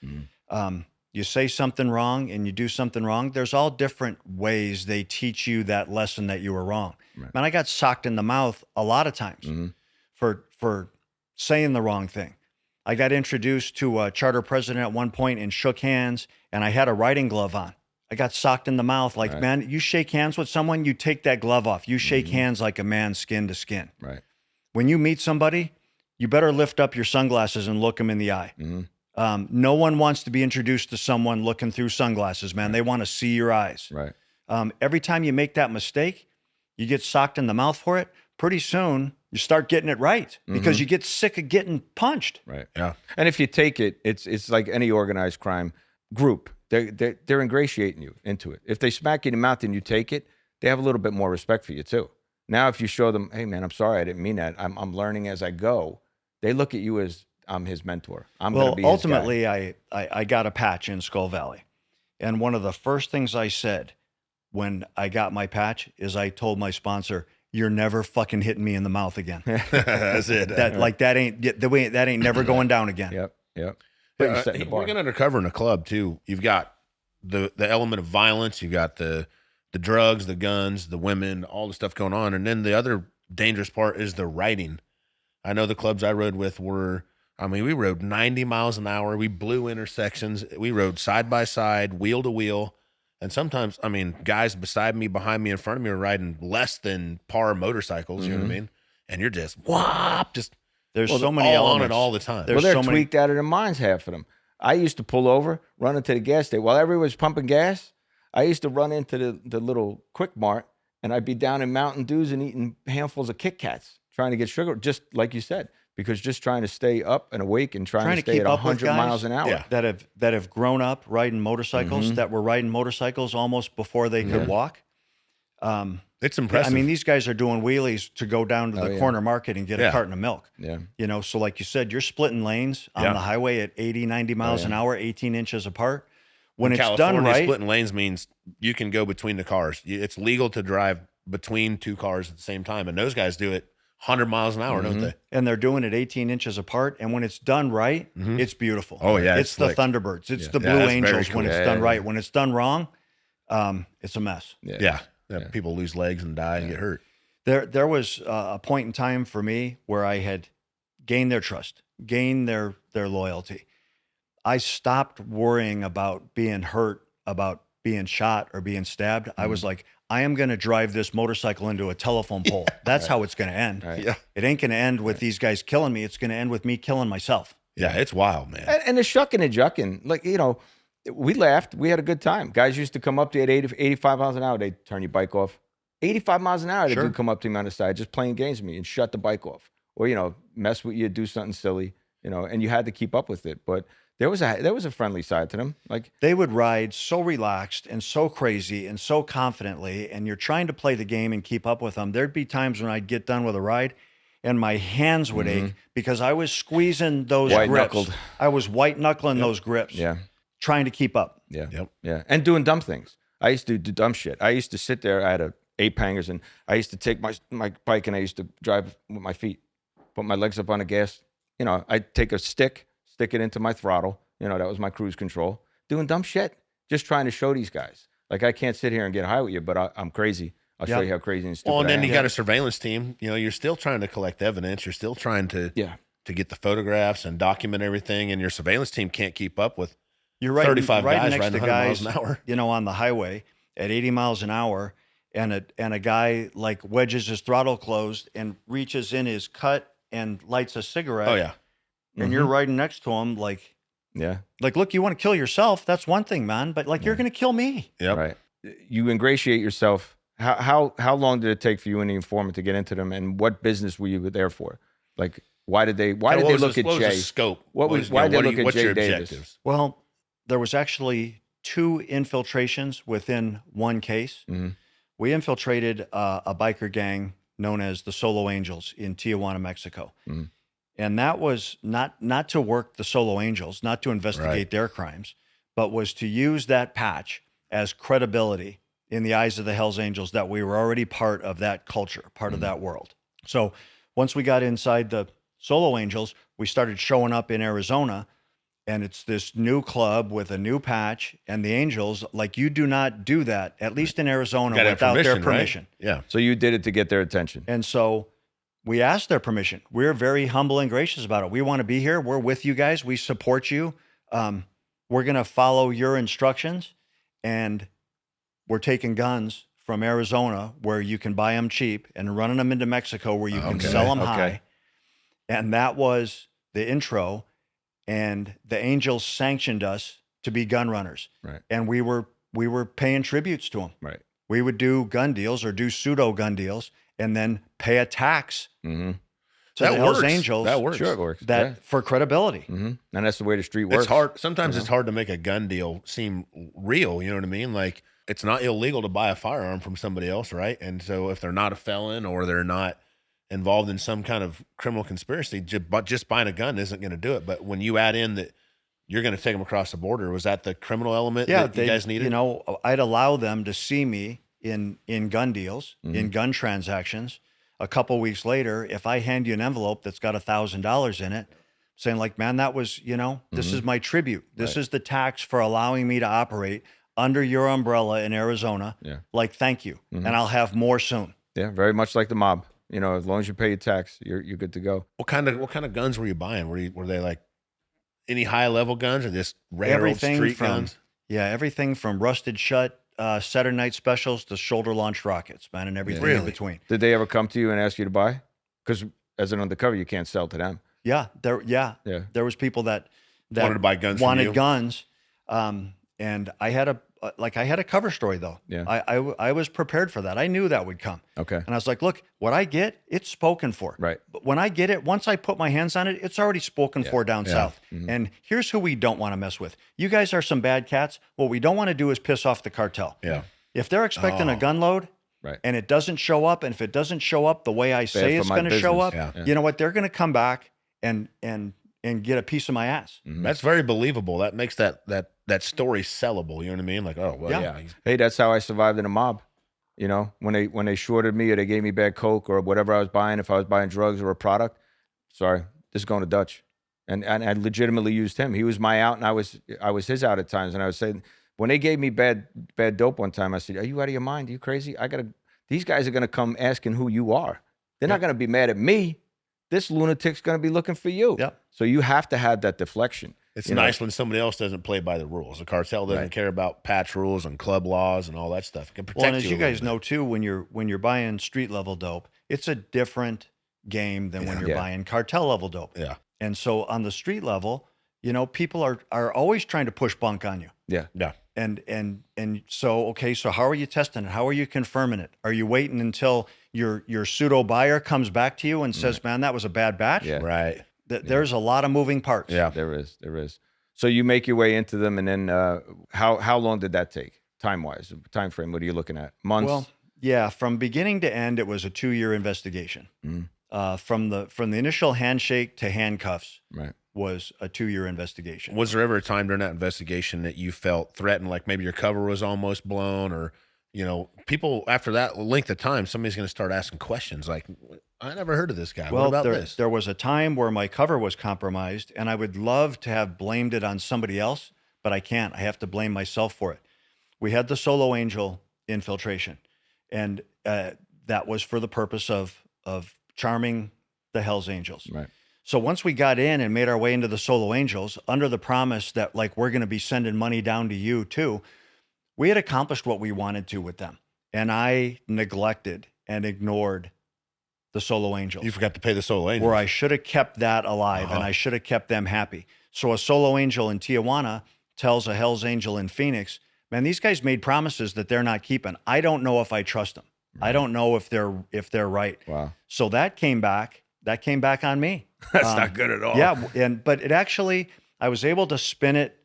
You say something wrong and you do something wrong. There's all different ways they teach you that lesson that you were wrong. Right. Man, I got socked in the mouth a lot of times for saying the wrong thing. I got introduced to a charter president at one point and shook hands, and I had a riding glove on. I got socked in the mouth. Like, man, you shake hands with someone, you take that glove off. You shake hands like a man skin to skin. Right. When you meet somebody, you better lift up your sunglasses and look them in the eye. No one wants to be introduced to someone looking through sunglasses, man. They want to see your eyes. Right. Every time you make that mistake, you get socked in the mouth for it. Pretty soon, you start getting it right because you get sick of getting punched. Right. Yeah. And if you take it, it's like any organized crime group. They're ingratiating you into it. If they smack you in the mouth and you take it, they have a little bit more respect for you too. Now, if you show them, hey man, I'm sorry, I didn't mean that. I'm learning as I go. They look at you as I'm his mentor. I'm going to be ultimately, his guy. I got a patch in Skull Valley, and one of the first things I said when I got my patch is I told my sponsor, "You're never fucking hitting me in the mouth again." That's it. That ain't never going down again. Yep. Working undercover in a club too, you've got the element of violence, you've got the drugs, the guns, the women, all the stuff going on, and then the other dangerous part is the writing. I know the clubs I rode with I mean, we rode 90 miles an hour. We blew intersections. We rode side by side, wheel to wheel. And sometimes, I mean, guys beside me, behind me, in front of me are riding less than par motorcycles. You know what I mean? And you're just whop, just There's so many all on elements. it all the time. There's They're so many- tweaked out of their minds, half of them. I used to pull over, run into the gas station. While everyone was pumping gas, I used to run into the little Quick Mart, and I'd be down in Mountain Dews and eating handfuls of Kit Kats, trying to get sugar, just like you said, because just trying to stay up and awake and trying to stay keep at up with 100 miles an hour. Yeah. that have grown up riding motorcycles, Mm-hmm. that were riding motorcycles almost before they could walk. It's impressive. I mean, these guys are doing wheelies to go down to the corner market and get a Yeah. carton of milk. Yeah. You know, so like you said, you're splitting lanes on Yeah. the highway at 80, 90 miles an hour, 18 inches apart. When in it's California, done right, splitting lanes means you can go between the cars. It's legal to drive between two cars at the same time. And those guys do it 100 miles an hour, don't they? and they're doing it 18 inches apart, and when it's done right, it's beautiful. Oh, yeah, It's it's the slick. Thunderbirds. It's the Yeah, Blue that's very Angels when cool. it's Yeah, done yeah, right. When it's done wrong, it's a mess. Yeah. People lose legs and die and get hurt. There was a point in time for me where I had gained their trust, gained their loyalty. I stopped worrying about being hurt, about being shot or being stabbed. I was like, I am going to drive this motorcycle into a telephone pole. That's how it's going to end. Right. Yeah. It ain't going to end with these guys killing me. It's going to end with me killing myself. Yeah, it's wild, man. And the shucking and jucking, like, you know, we laughed. We had a good time. Guys used to come up to you at 85 miles an hour. They'd turn your bike off. 85 miles an hour, they Sure. do come up to me on the side, just playing games with me and shut the bike off. Or, you know, mess with you, do something silly, you know, and you had to keep up with it. But there was a friendly side to them. Like, They would ride so relaxed and so crazy and so confidently, and you're trying to play the game and keep up with them. There'd be times when I'd get done with a ride and my hands would ache because I was squeezing those grips. White-knuckled. I was white knuckling those grips, yeah, trying to keep up. yeah, Yep. yeah. And doing dumb things. I used to do dumb shit. I used to sit there. I had a 8-hangers, and I used to take my bike and I used to drive with my feet, put my legs up on the gas. You know, I'd take a stick, stick it into my throttle. You know, that was my cruise control. Doing dumb shit, just trying to show these guys. Like, I can't sit here and get high with you, but I'm crazy. I'll show Yep. you how crazy and stupid Well, and I then am. you got a surveillance team. You know, you're still trying to collect evidence. You're still trying to get the photographs and document everything. And your surveillance team can't keep up with You're right, 35 right guys next riding to 100 guys, miles an hour. you know, on the highway at 80 miles an hour, and a guy like wedges his throttle closed and reaches in his cut and lights a cigarette. Oh, yeah. And you're riding next to him like, Yeah. look, you want to kill yourself? That's one thing, man. But like, you're going to kill me. Yep. Right. You ingratiate yourself. How long did it take for you and the informant to get into them, and what business were you there for? Like, why did they What look was at the Jay? scope? Why did they look at what's Jay your Davis? objectives? Well, there was actually 2 infiltrations within one case. Mhm. We infiltrated a biker gang known as the Solo Angels in Tijuana, Mexico. Mhm. And that was not to work the Solo Angels, not to investigate Right. their crimes, but was to use that patch as credibility in the eyes of the Hells Angels that we were already part of that culture, part of that world. So once we got inside the Solo Angels, we started showing up in Arizona, and it's this new club with a new patch, and the Angels, like, you do not do that, at least in Arizona, Gotta have without their right? permission. Yeah. So you did it to get their attention. And so we asked their permission. We're very humble and gracious about it. We want to be here. We're with you guys. We support you. We're going to follow your instructions, and we're taking guns from Arizona where you can buy them cheap and running them into Mexico where you can Okay. sell them Okay. high. And that was the intro. And the Angels sanctioned us to be gun runners. Right. And we were paying tributes to them. Right. We would do gun deals or do pseudo gun deals and then pay a tax Mm-hmm. to That the Hells works. Angels That works. Sure, it works. that for credibility. And that's the way the street works. It's hard. Sometimes it's hard to make a gun deal seem real. You know what I mean? Like, it's not illegal to buy a firearm from somebody else, right? And so if they're not a felon or they're not involved in some kind of criminal conspiracy, but just buying a gun isn't going to do it. But when you add in that you're going to take them across the border, was that the criminal element that you guys needed? You know, I'd allow them to see me in gun deals, Mm-hmm. in gun transactions. A couple weeks later, if I hand you an envelope that's got $1,000 in it, saying like, man, that was, you know, this is my tribute. This is the tax for allowing me to operate under your umbrella in Arizona. Yeah. Like, thank you. And I'll have more soon. Yeah, very much like the mob. You know, as long as you pay your tax, you're good to go. What kind of guns were you buying? Were they like any high level guns or just regular old street guns? Yeah, everything from rusted shut Saturday night specials to shoulder launched rockets, man, and everything in Really? between. Did they ever come to you and ask you to buy? Because as an undercover, you can't sell to them. Yeah, Yeah. there was people that Wanted to buy guns from wanted you? guns, and I had a cover story though. Yeah. I was prepared for that. I knew that would come. Okay. And I was like, look, what I get, it's spoken for. Right. But when I get it, once I put my hands on it, it's already spoken for down south. Mm-hmm. And here's who we don't want to mess with. You guys are some bad cats. What we don't want to do is piss off the cartel. Yeah. If they're expecting a gun load Right. and it doesn't show up, and if it doesn't show up the way I say for it's my going to show business. up, Yeah. you know what? They're going to come back and get a piece of my ass. Mm-hmm. That's very believable. That makes that story sellable. You know what I mean? Like, oh, well, Yeah. yeah. Hey, that's how I survived in a mob. You know, when they shorted me or they gave me bad coke or whatever I was buying, if I was buying drugs or a product, sorry, this is going to Dutch. And I legitimately used him. He was my out and I was his out at times. And I was saying, when they gave me bad dope one time, I said, are you out of your mind? Are you crazy? These guys are going to come asking who you are. They're not going to be mad at me. This lunatic's going to be looking for you. Yep. So you have to have that deflection. It's You know? nice when somebody else doesn't play by the rules. The cartel doesn't care about patch rules and club laws and all that stuff. It can protect Well, and as you you a little guys bit. know too, when you're buying street level dope, it's a different game than when you're Yeah. buying cartel level dope. Yeah. And so on the street level, you know, people are always trying to push bunk on you. Yeah. Yeah. And so, okay, so how are you testing it? How are you confirming it? Are you waiting until your pseudo buyer comes back to you and says, man, that was a bad batch? Yeah. Right. There's a lot of moving parts. Yeah. There is. So you make your way into them, and then how long did that take, time-wise, time frame? What are you looking at? Months? Well, yeah, from beginning to end, it was a 2-year investigation. From the initial handshake to handcuffs right. was a 2-year investigation. Was there ever a time during that investigation that you felt threatened, like maybe your cover was almost blown, or, you know, people after that length of time, somebody's going to start asking questions like, I never heard of this guy. Well, what about this? there was a time where my cover was compromised, and I would love to have blamed it on somebody else, but I can't. I have to blame myself for it. We had the Solo Angel infiltration, and that was for the purpose of charming the Hells Angels. Right. So once we got in and made our way into the Solo Angels, under the promise that like we're going to be sending money down to you too, we had accomplished what we wanted to with them, and I neglected and ignored the Solo Angels. You forgot to pay the Solo Angel. Where I should have kept that alive and I should have kept them happy. So a Solo Angel in Tijuana tells a Hells Angel in Phoenix, man, these guys made promises that they're not keeping. I don't know if I trust them. I don't know if they're right. Wow. So that came back on me. That's not good at all. Yeah, but it actually, I was able to spin it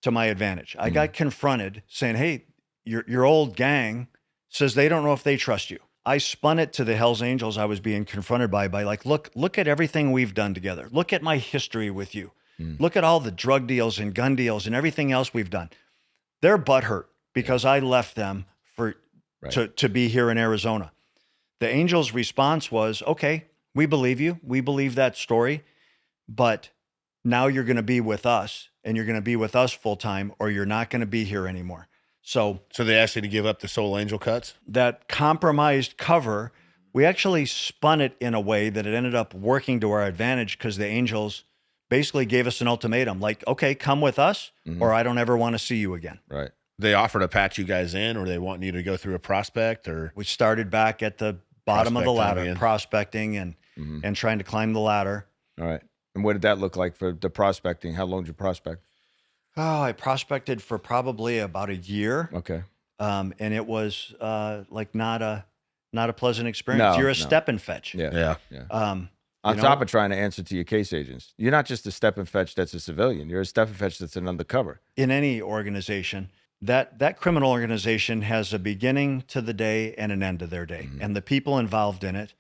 to my advantage. I got confronted saying, hey, your old gang says they don't know if they trust you. I spun it to the Hells Angels I was being confronted by like, look at everything we've done together. Look at my history with you. Look at all the drug deals and gun deals and everything else we've done. They're butthurt because I left them to be here in Arizona. The Angels' response was, okay, we believe you. We believe that story, but now you're going to be with us, and you're going to be with us full time, or you're not going to be here anymore. So they asked you to give up the Solo Angel cuts? that compromised cover, we actually spun it in a way that it ended up working to our advantage because the Angels basically gave us an ultimatum, like, okay, come with us, or I don't ever want to see you again. Right. They offer to patch you guys in, or they want you to go through a prospect, or We started back at the bottom of the Prospect ladder, again. prospecting and trying to climb the ladder. All right. And what did that look like for the prospecting? How long did you prospect? Oh, I prospected for probably about a year. Okay. And it was like not a pleasant experience. No, You're a no. step and fetch. Yeah. yeah. On You top know? of trying to answer to your case agents, you're not just a step and fetch that's a civilian. You're a step and fetch that's an undercover. In any organization, that criminal organization has a beginning to the day and an end to their day. And the people involved in it,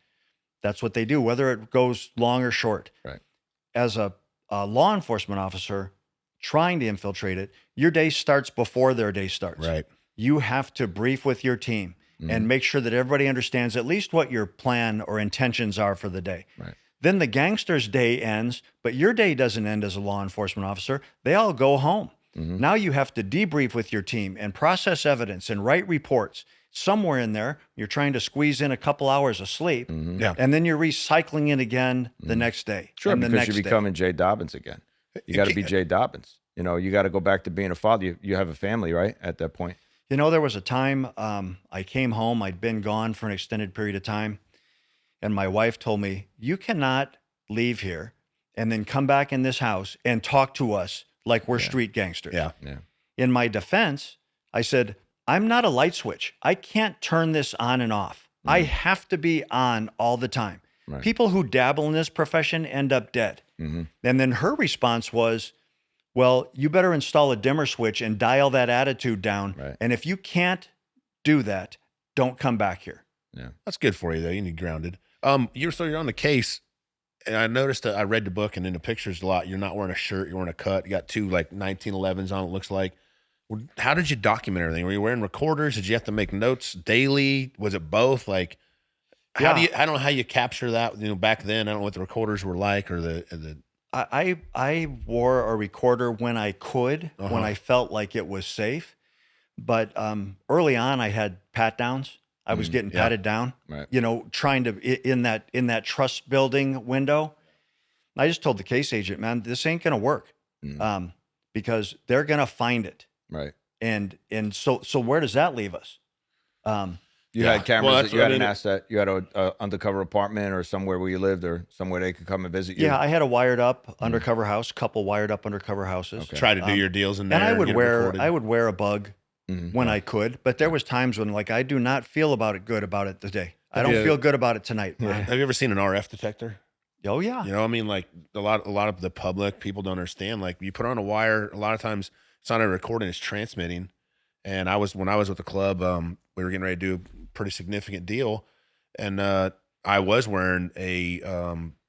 that's what they do, whether it goes long or short. Right. As a law enforcement officer trying to infiltrate it, your day starts before their day starts. Right. You have to brief with your team and make sure that everybody understands at least what your plan or intentions are for the day. Right. Then the gangster's day ends, but your day doesn't end as a law enforcement officer. They all go home. Now you have to debrief with your team and process evidence and write reports. Somewhere in there, you're trying to squeeze in a couple hours of sleep, Yeah. and then you're recycling it again the next day. Sure, and the because next you're day. becoming Jay Dobyns again. You got to be Jay Dobyns. You know, you got to go back to being a father. You have a family, right? At that point. You know, there was a time I came home. I'd been gone for an extended period of time, and my wife told me, "You cannot leave here and then come back in this house and talk to us like we're street gangsters." Yeah. In my defense, I said, "I'm not a light switch. I can't turn this on and off. I have to be on all the time." Right. People who dabble in this profession end up dead. And then her response was, "Well, you better install a dimmer switch and dial that attitude down. Right. And if you can't do that, don't come back here." Yeah. That's good for you though. You need grounded. You're on the case, and I noticed that I read the book and in the pictures a lot. You're not wearing a shirt. You're wearing a cut. You got two like 1911s on. It looks like. How did you document everything? Were you wearing recorders? Did you have to make notes daily? Was it both? Like, how do you? I don't know how you capture that. You know, back then, I don't know what the recorders were like or the. I wore a recorder when I could, when I felt like it was safe. But early on, I had pat downs. I was getting patted down, Right. you know, trying to in that trust building window. I just told the case agent, "Man, this ain't gonna work, because they're gonna find it." Right. And so where does that leave us? You Yeah. had cameras. Well, that's You what had I an mean. asset. You had a undercover apartment or somewhere where you lived or somewhere they could come and visit you. Yeah, I had a wired up undercover house, couple wired up undercover houses. Okay. Try to do your deals in there. And I would get it wear recorded. a bug when I could, but there was times when like I do not feel good about it today. I don't Yeah. feel good about it tonight. Have you ever seen an RF detector? Oh yeah. You know, I mean, like a lot of the public people don't understand. Like you put on a wire, a lot of times it's not a recording, it's transmitting. And when I was with the club, we were getting ready to do a pretty significant deal, and I was wearing a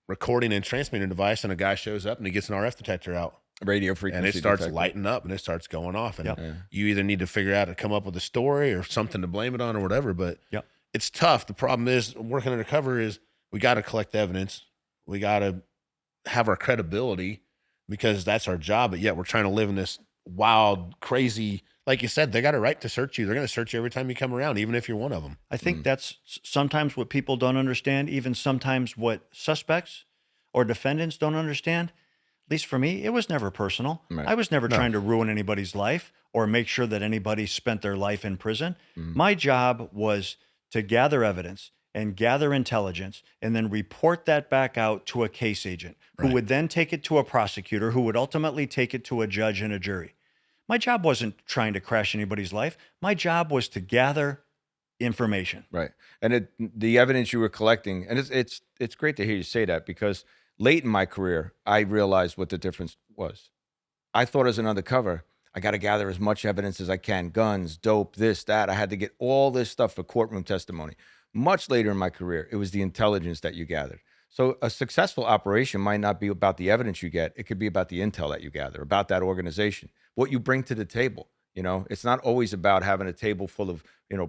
recording and transmitting device, and a guy shows up and he gets an RF detector out. Radio frequency. And it starts detector. lighting up and it starts going off. And Yep. you either need to figure out to come up with a story or something to blame it on or whatever. But Yep. it's tough. The problem is working undercover is we got to collect evidence. We got to have our credibility because that's our job. But yet we're trying to live in this wild, crazy, like you said, they got a right to search you. They're going to search you every time you come around, even if you're one of them. I think that's sometimes what people don't understand, even sometimes what suspects or defendants don't understand. At least for me, it was never personal. Right. I was never trying to ruin anybody's life or make sure that anybody spent their life in prison. My job was to gather evidence and gather intelligence and then report that back out to a case agent who would then take it to a prosecutor who would ultimately take it to a judge and a jury. My job wasn't trying to crash anybody's life. My job was to gather information. Right. And the evidence you were collecting, and it's great to hear you say that because late in my career, I realized what the difference was. I thought as an undercover, I got to gather as much evidence as I can, guns, dope, this, that. I had to get all this stuff for courtroom testimony. Much later in my career, it was the intelligence that you gathered. So a successful operation might not be about the evidence you get. It could be about the intel that you gather, about that organization, what you bring to the table. You know, it's not always about having a table full of,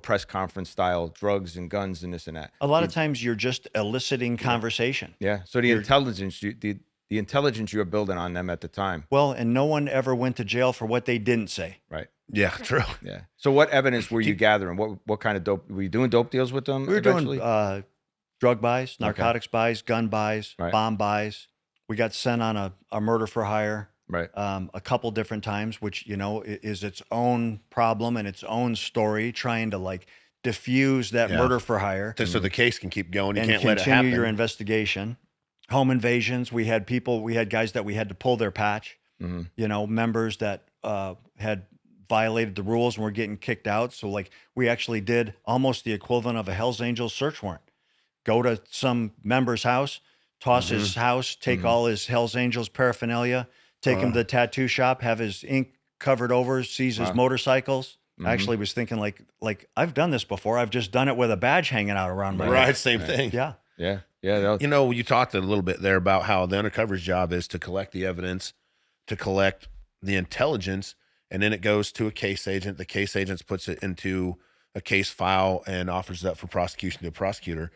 press conference style drugs and guns and this and that. A lot of times you're just eliciting conversation. Yeah. So the intelligence, the intelligence you're building on them at the time. Well, and no one ever went to jail for what they didn't say. Right. Yeah, true. Yeah. So what evidence were you gathering? What kind of dope? Were you doing dope deals with them? We were eventually? doing drug buys, narcotics buys, gun buys, Right. bomb buys. We got sent on a murder for hire Right. a couple different times, which, is its own problem and its own story, trying to like diffuse that Yeah. murder for hire So the case can keep going. You and can't let it continue happen. your investigation. Home invasions. We had guys that we had to pull their patch, members that had violated the rules and were getting kicked out. So like we actually did almost the equivalent of a Hell's Angels search warrant. Go to some member's house, toss his house, take all his Hell's Angels paraphernalia, take him to the tattoo shop, have his ink covered over, seize his motorcycles. I actually was thinking like I've done this before. I've just done it with a badge hanging out around my neck. Right, same thing. Yeah. Yeah. Yeah. You talked a little bit there about how the undercover's job is to collect the evidence, to collect the intelligence, and then it goes to a case agent. The case agent puts it into a case file and offers it up for prosecution to a prosecutor.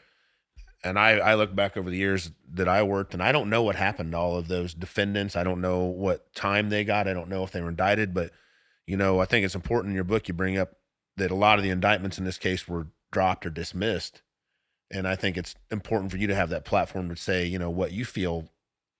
And I look back over the years that I worked, and I don't know what happened to all of those defendants. I don't know what time they got. I don't know if they were indicted, but I think it's important in your book you bring up that a lot of the indictments in this case were dropped or dismissed. And I think it's important for you to have that platform to say, what you feel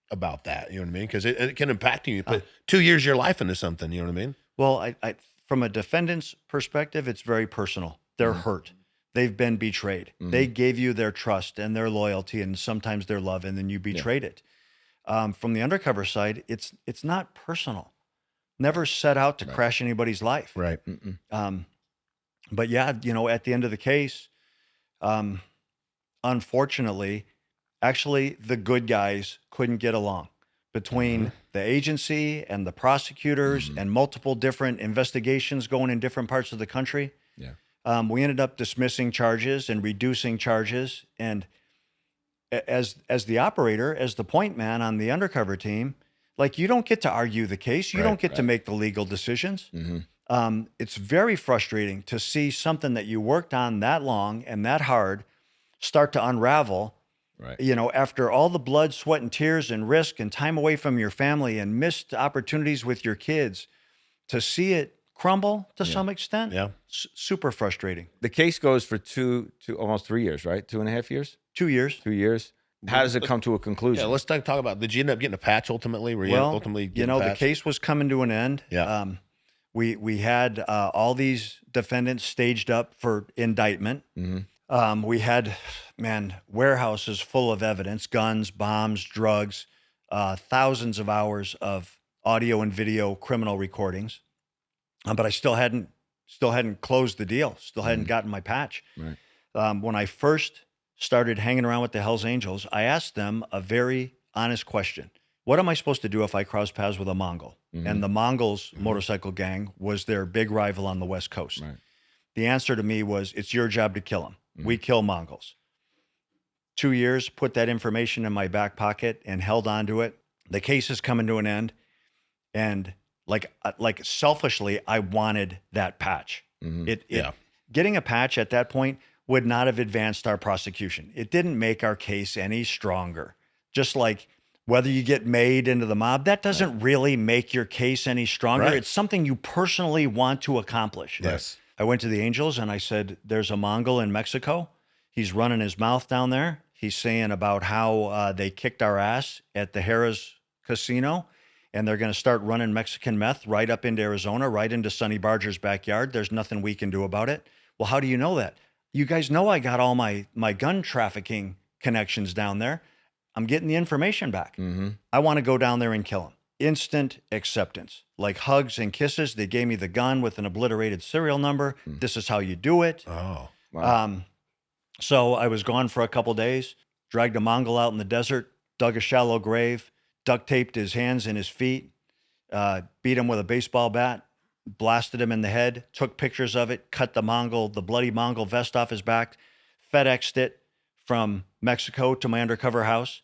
about that. You know what I mean? Because it can impact you. You put 2 years of your life into something. You know what I mean? Well, I from a defendant's perspective, it's very personal. They're hurt. They've been betrayed. They gave you their trust and their loyalty and sometimes their love, and then you betrayed it. From the undercover side, it's not personal. Never set out to crash anybody's life. Right. But yeah, at the end of the case, unfortunately, actually, the good guys couldn't get along between the agency and the prosecutors and multiple different investigations going in different parts of the country. Yeah. We ended up dismissing charges and reducing charges. And as the operator, as the point man on the undercover team, like, you don't get to argue the case. You don't get to make the legal decisions. It's very frustrating to see something that you worked on that long and that hard start to unravel. Right. After all the blood, sweat, and tears and risk and time away from your family and missed opportunities with your kids, to see it crumble to some extent. Yeah. Super frustrating. The case goes for two to almost 3 years, right? 2.5 years? 2 years. 2 years. How does it come to a conclusion? Yeah, let's talk about, did you end up getting a patch ultimately? Were you ultimately getting a patch? The case was coming to an end. Yeah. We had all these defendants staged up for indictment. We had, warehouses full of evidence, guns, bombs, drugs, thousands of hours of audio and video criminal recordings. But I still hadn't closed the deal, still hadn't gotten my patch. Right. When I first started hanging around with the Hells Angels, I asked them a very honest question. What am I supposed to do if I cross paths with a Mongol? And the Mongols motorcycle gang was their big rival on the West Coast. Right. The answer to me was, it's your job to kill them. We kill Mongols. 2 years, put that information in my back pocket and held on to it. The case is coming to an end. And like selfishly, I wanted that patch. Getting a patch at that point would not have advanced our prosecution. It didn't make our case any stronger. Just like whether you get made into the mob, that doesn't really make your case any stronger. Right. It's something you personally want to accomplish. Yes. I went to the Angels and I said, there's a Mongol in Mexico. He's running his mouth down there. He's saying about how they kicked our ass at the Harrah's Casino, and they're going to start running Mexican meth right up into Arizona, right into Sonny Barger's backyard. There's nothing we can do about it. Well, how do you know that? You guys know I got all my gun trafficking connections down there. I'm getting the information back. I want to go down there and kill him. Instant acceptance, like hugs and kisses. They gave me the gun with an obliterated serial number. This is how you do it. Oh, wow. So I was gone for a couple days, dragged a Mongol out in the desert, dug a shallow grave, duct taped his hands and his feet, beat him with a baseball bat, blasted him in the head, took pictures of it, cut the bloody Mongol vest off his back, FedExed it from Mexico to my undercover house,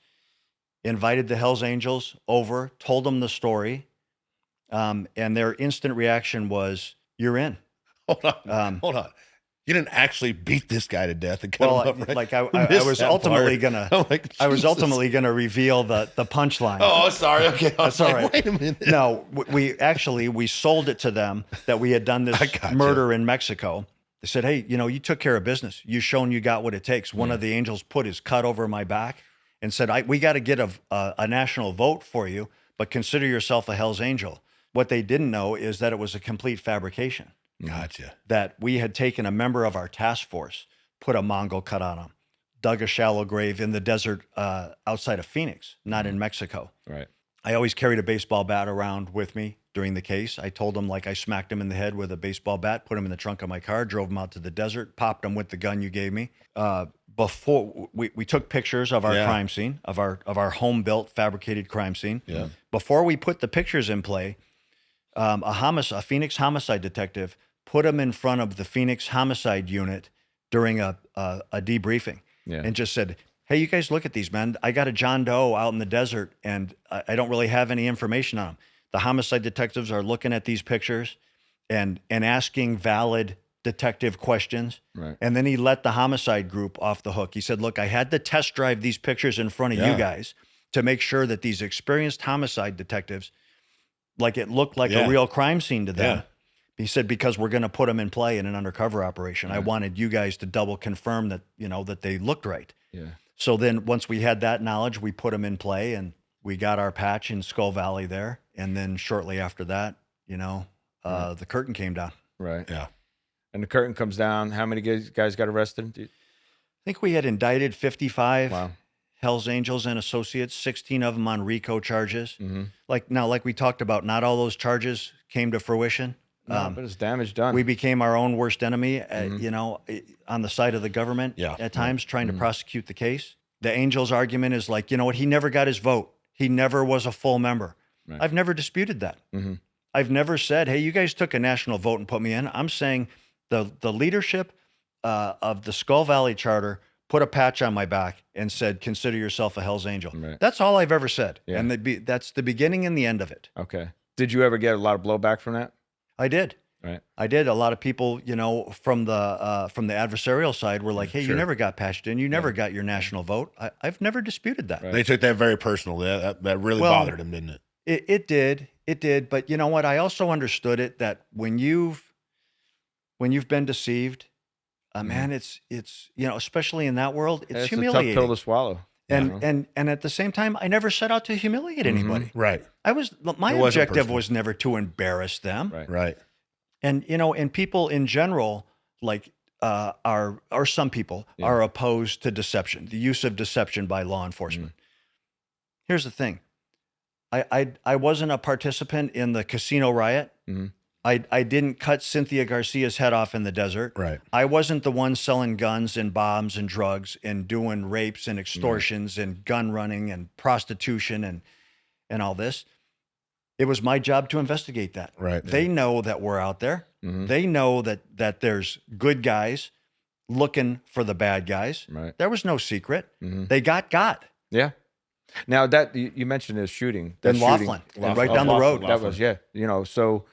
invited the Hells Angels over, told them the story, and their instant reaction was, "You're in." Hold on. You didn't actually beat this guy to death and cut him up, right? Like I was ultimately gonna, I was ultimately gonna reveal the punchline. Oh, sorry. Okay, that's all right. Wait a minute. No, we sold it to them that we had done this murder in Mexico. They said, "Hey, you took care of business. You've shown you got what it takes." One of the Angels put his cut over my back and said, "We got to get a national vote for you, but consider yourself a Hells Angel." What they didn't know is that it was a complete fabrication. Gotcha. That we had taken a member of our task force, put a Mongol cut on him, dug a shallow grave in the desert outside of Phoenix, not in Mexico. Right. I always carried a baseball bat around with me during the case. I told them, I smacked him in the head with a baseball bat, put him in the trunk of my car, drove him out to the desert, popped him with the gun you gave me. Before we took pictures of our crime scene, of our home-built fabricated crime scene. Yeah. Before we put the pictures in play, a Phoenix homicide detective put him in front of the Phoenix homicide unit during a debriefing and just said, "Hey, you guys look at these, man. I got a John Doe out in the desert and I don't really have any information on him." The homicide detectives are looking at these pictures and asking valid detective questions. Right. And then he let the homicide group off the hook. He said, look, I had to test drive these pictures in front of you guys to make sure that these experienced homicide detectives, like it looked like a real crime scene to them. He said, because we're going to put them in play in an undercover operation. I wanted you guys to double confirm that, that they looked right. Yeah. So then once we had that knowledge, we put them in play and we got our patch in Skull Valley there. And then shortly after that, the curtain came down. Right. Yeah. And the curtain comes down. How many guys got arrested? I think we had indicted 55 Wow. Hells Angels and associates, 16 of them on RICO charges. Mm-hmm. Like we talked about, not all those charges came to fruition. No, but it's damage done. We became our own worst enemy, on the side of the government at times, trying to prosecute the case. The Angels argument is like, he never got his vote. He never was a full member. Right. I've never disputed that. Mm-hmm. I've never said, hey, you guys took a national vote and put me in. I'm saying the leadership of the Skull Valley Charter put a patch on my back and said, consider yourself a Hell's Angel. Right. That's all I've ever said. Yeah. And that's the beginning and the end of it. Okay. Did you ever get a lot of blowback from that? I did. Right. I did. A lot of people, from the adversarial side were like, hey, you never got patched in. You never got your national vote. I've never disputed that. Right. They took that very personal. That really bothered them, didn't it? It did. It did. But you know what? I also understood it that when you've been deceived, man, it's especially in that world, it's humiliating. a tough pill to swallow. And at the same time, I never set out to humiliate anybody. Right. My It wasn't objective personal. was never to embarrass them. Right. Right. And and people in general, like or some people are opposed to deception, the use of deception by law enforcement. Here's the thing. I wasn't a participant in the casino riot. Mm-hmm. I didn't cut Cynthia Garcia's head off in the desert. Right. I wasn't the one selling guns and bombs and drugs and doing rapes and extortions and gun running and prostitution and all this. It was my job to investigate that. Right. They know that we're out there. Mm-hmm. They know that there's good guys looking for the bad guys. Right. There was no secret. Mm-hmm. They got. Yeah. Now that you mentioned this shooting. In That Laughlin, shooting. right down the road. That was, so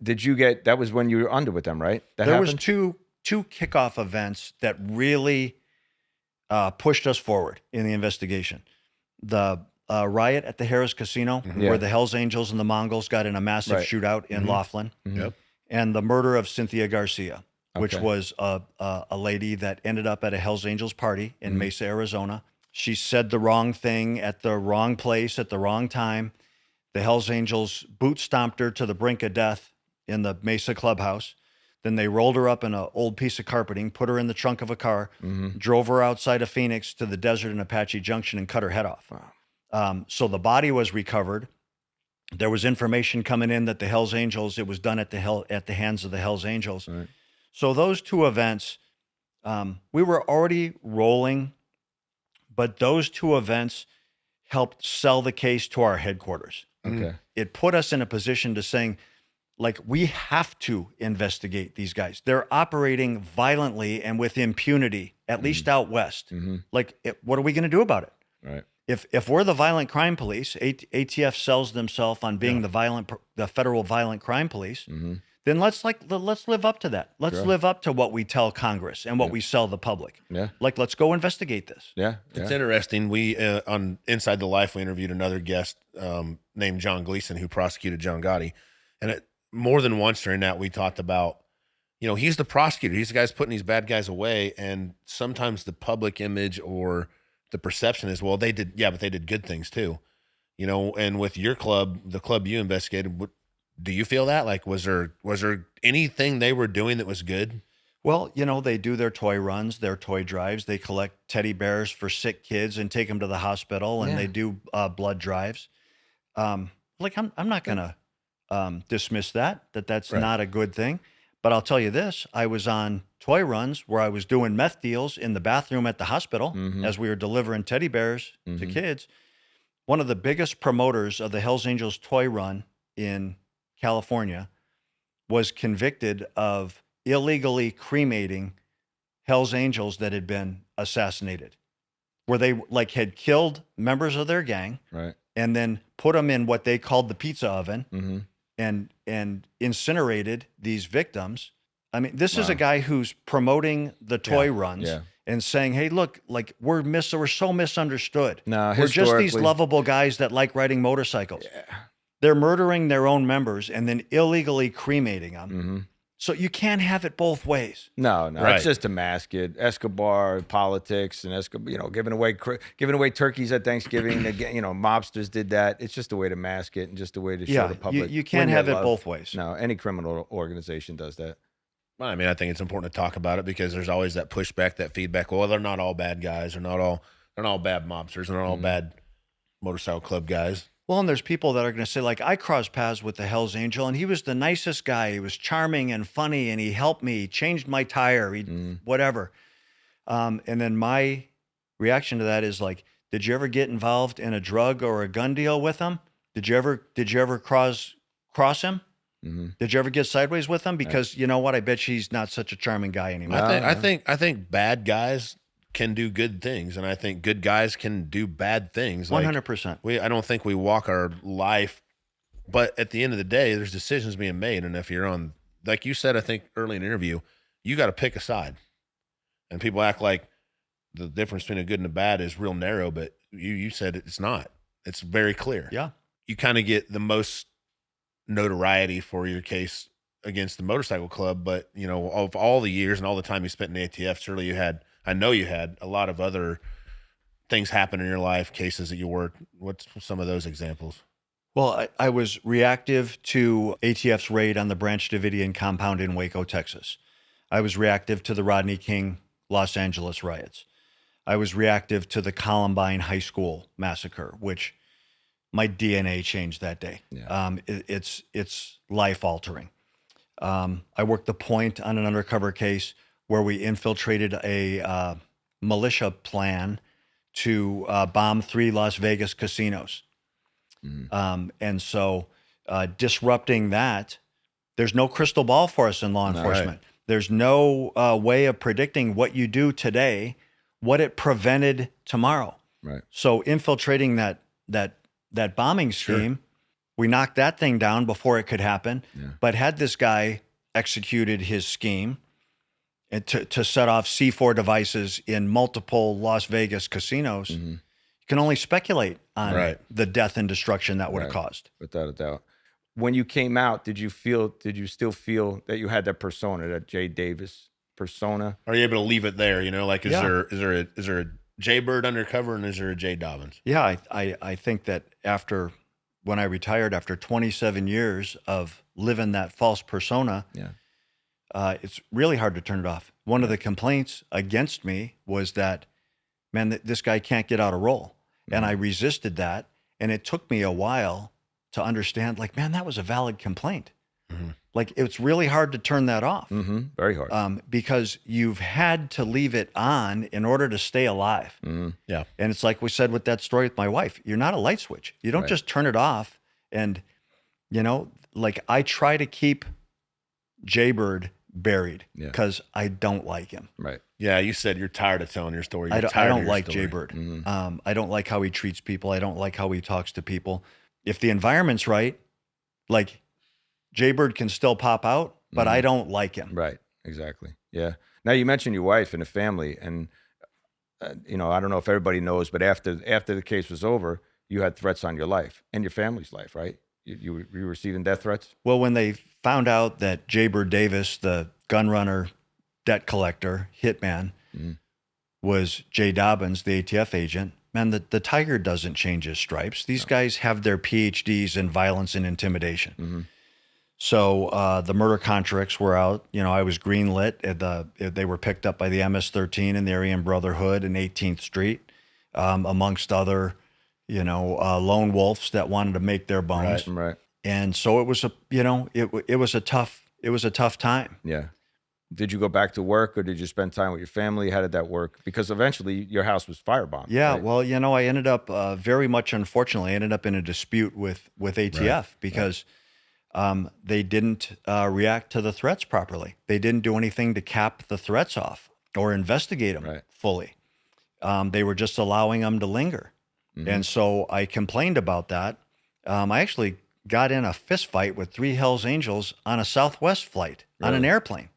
did you get, that was when you were under with them, right? There was two kickoff events that really pushed us forward in the investigation. The riot at the Harris Casino, where the Hells Angels and the Mongols got in a massive shootout in Laughlin, Yep. and the murder of Cynthia Garcia, which Okay. was a lady that ended up at a Hells Angels party in Mesa, Arizona. She said the wrong thing at the wrong place at the wrong time. The Hells Angels boot stomped her to the brink of death in the Mesa clubhouse. Then they rolled her up in an old piece of carpeting, put her in the trunk of a car, drove her outside of Phoenix to the desert in Apache Junction and cut her head off. Wow. So the body was recovered. There was information coming in that the Hells Angels, it was done at the hands of the Hells Angels. Right. So those two events, we were already rolling, but those two events helped sell the case to our headquarters. Okay. It put us in a position to saying, like, we have to investigate these guys. They're operating violently and with impunity, at least out west. Like, what are we going to do about it? Right. If we're the violent crime police, ATF sells themselves on being the federal violent crime police, then let's live up to that. Let's live up to what we tell Congress and what we sell the public. Yeah. Like, let's go investigate this. Yeah. It's interesting. We on Inside the Life, we interviewed another guest named John Gleason who prosecuted John Gotti, and more than once during that we talked about, he's the prosecutor. He's the guy who's putting these bad guys away, and sometimes the public image or the perception is, well, they did, but they did good things too, And with your club, the club you investigated, do you feel that? Like, was there anything they were doing that was good? Well, they do their toy runs, their toy drives. They collect teddy bears for sick kids and take them to the hospital, and they do blood drives. I'm not going to dismiss that's Right. not a good thing. But I'll tell you this, I was on toy runs where I was doing meth deals in the bathroom at the hospital as we were delivering teddy bears to kids. One of the biggest promoters of the Hells Angels toy run in California was convicted of illegally cremating Hells Angels that had been assassinated, where they had killed members of their gang, Right. and then put them in what they called the pizza oven and incinerated these victims I mean, this is a guy who's promoting the toy runs yeah. and saying, "Hey, look, like we're so misunderstood. No, we're just these historically- lovable guys that like riding motorcycles." They're murdering their own members and then illegally cremating them. So you can't have it both ways. No, Right. it's just to mask it. Escobar politics and giving away turkeys at Thanksgiving. Again, mobsters did that. It's just a way to mask it and just a way to show the public. You can't when have they it love. both ways. No, any criminal organization does that. Well, I mean, I think it's important to talk about it because there's always that pushback, that feedback. Well, they're not all bad guys. They're not all bad mobsters. They're not all bad motorcycle club guys. Well, and there's people that are going to say, like, I crossed paths with the Hell's Angel, and he was the nicest guy. He was charming and funny, and he helped me, changed my tire, whatever. And then my reaction to that is like, did you ever get involved in a drug or a gun deal with him? Did you ever cross him? Did you ever get sideways with him? Because you know what? I bet she's not such a charming guy anymore. I think bad guys can do good things, and I think good guys can do bad things. 100%. I don't think we walk our life, but at the end of the day, there's decisions being made, and if you're on, like you said, I think early in the interview, you got to pick a side, and people act like the difference between a good and a bad is real narrow, but you said it's not. It's very clear. Yeah. You kind of get the most notoriety for your case against the motorcycle club, but of all the years and all the time you spent in the ATF, surely I know you had a lot of other things happen in your life, cases that you worked. What's some of those examples? Well, I was reactive to ATF's raid on the Branch Davidian compound in Waco, Texas. I was reactive to the Rodney King Los Angeles riots. I was reactive to the Columbine High School massacre, which my DNA changed that day. Yeah. It's life altering. I worked the point on an undercover case where we infiltrated a militia plan to bomb 3 Las Vegas casinos. And so disrupting that, there's no crystal ball for us in law enforcement. Right. There's no way of predicting what you do today, what it prevented tomorrow. Right. So infiltrating that bombing scheme, we knocked that thing down before it could happen. Yeah. But had this guy executed his scheme and to set off C4 devices in multiple Las Vegas casinos, you can only speculate on the death and destruction that would have caused. Without a doubt. When you came out, did you still feel that you had that persona, that Jay Davis persona? Are you able to leave it there? Like, is there a Jaybird undercover and is there a Jay Dobyns? Yeah, I think that when I retired after 27 years of living that false persona, it's really hard to turn it off. One of the complaints against me was that, man, this guy can't get out of role. And I resisted that. And it took me a while to understand, like, man, that was a valid complaint. Like, it's really hard to turn that off. Very hard. Because you've had to leave it on in order to stay alive. Yeah. And it's like we said with that story with my wife, you're not a light switch. You don't just turn it off. And, like, I try to keep Jaybird buried because I don't like him. Right. Yeah, you said you're tired of telling your story. I don't like Jaybird. I don't like how he treats people. I don't like how he talks to people. If the environment's right, like, Jaybird can still pop out, but I don't like him. Right. Exactly. Yeah. Now you mentioned your wife and the family, and I don't know if everybody knows, but after the case was over, you had threats on your life and your family's life, right? You were receiving death threats? Well, when they found out that Jaybird Davis, the gunrunner, debt collector, hitman, was Jay Dobyns, the ATF agent, man, the tiger doesn't change his stripes. These guys have their PhDs in violence and intimidation. So the murder contracts were out. I was greenlit. They were picked up by the MS-13 and the Aryan Brotherhood in 18th Street, amongst other, lone wolves that wanted to make their bones. Right. And so it was it was a tough time. Yeah. Did you go back to work or did you spend time with your family? How did that work? Because eventually your house was firebombed. Yeah. Right? Well, I ended up very much, unfortunately, I ended up in a dispute with ATF because they didn't react to the threats properly. They didn't do anything to cap the threats off or investigate them fully. They were just allowing them to linger. And so I complained about that. I actually got in a fist fight with 3 Hells Angels on a Southwest flight on an airplane.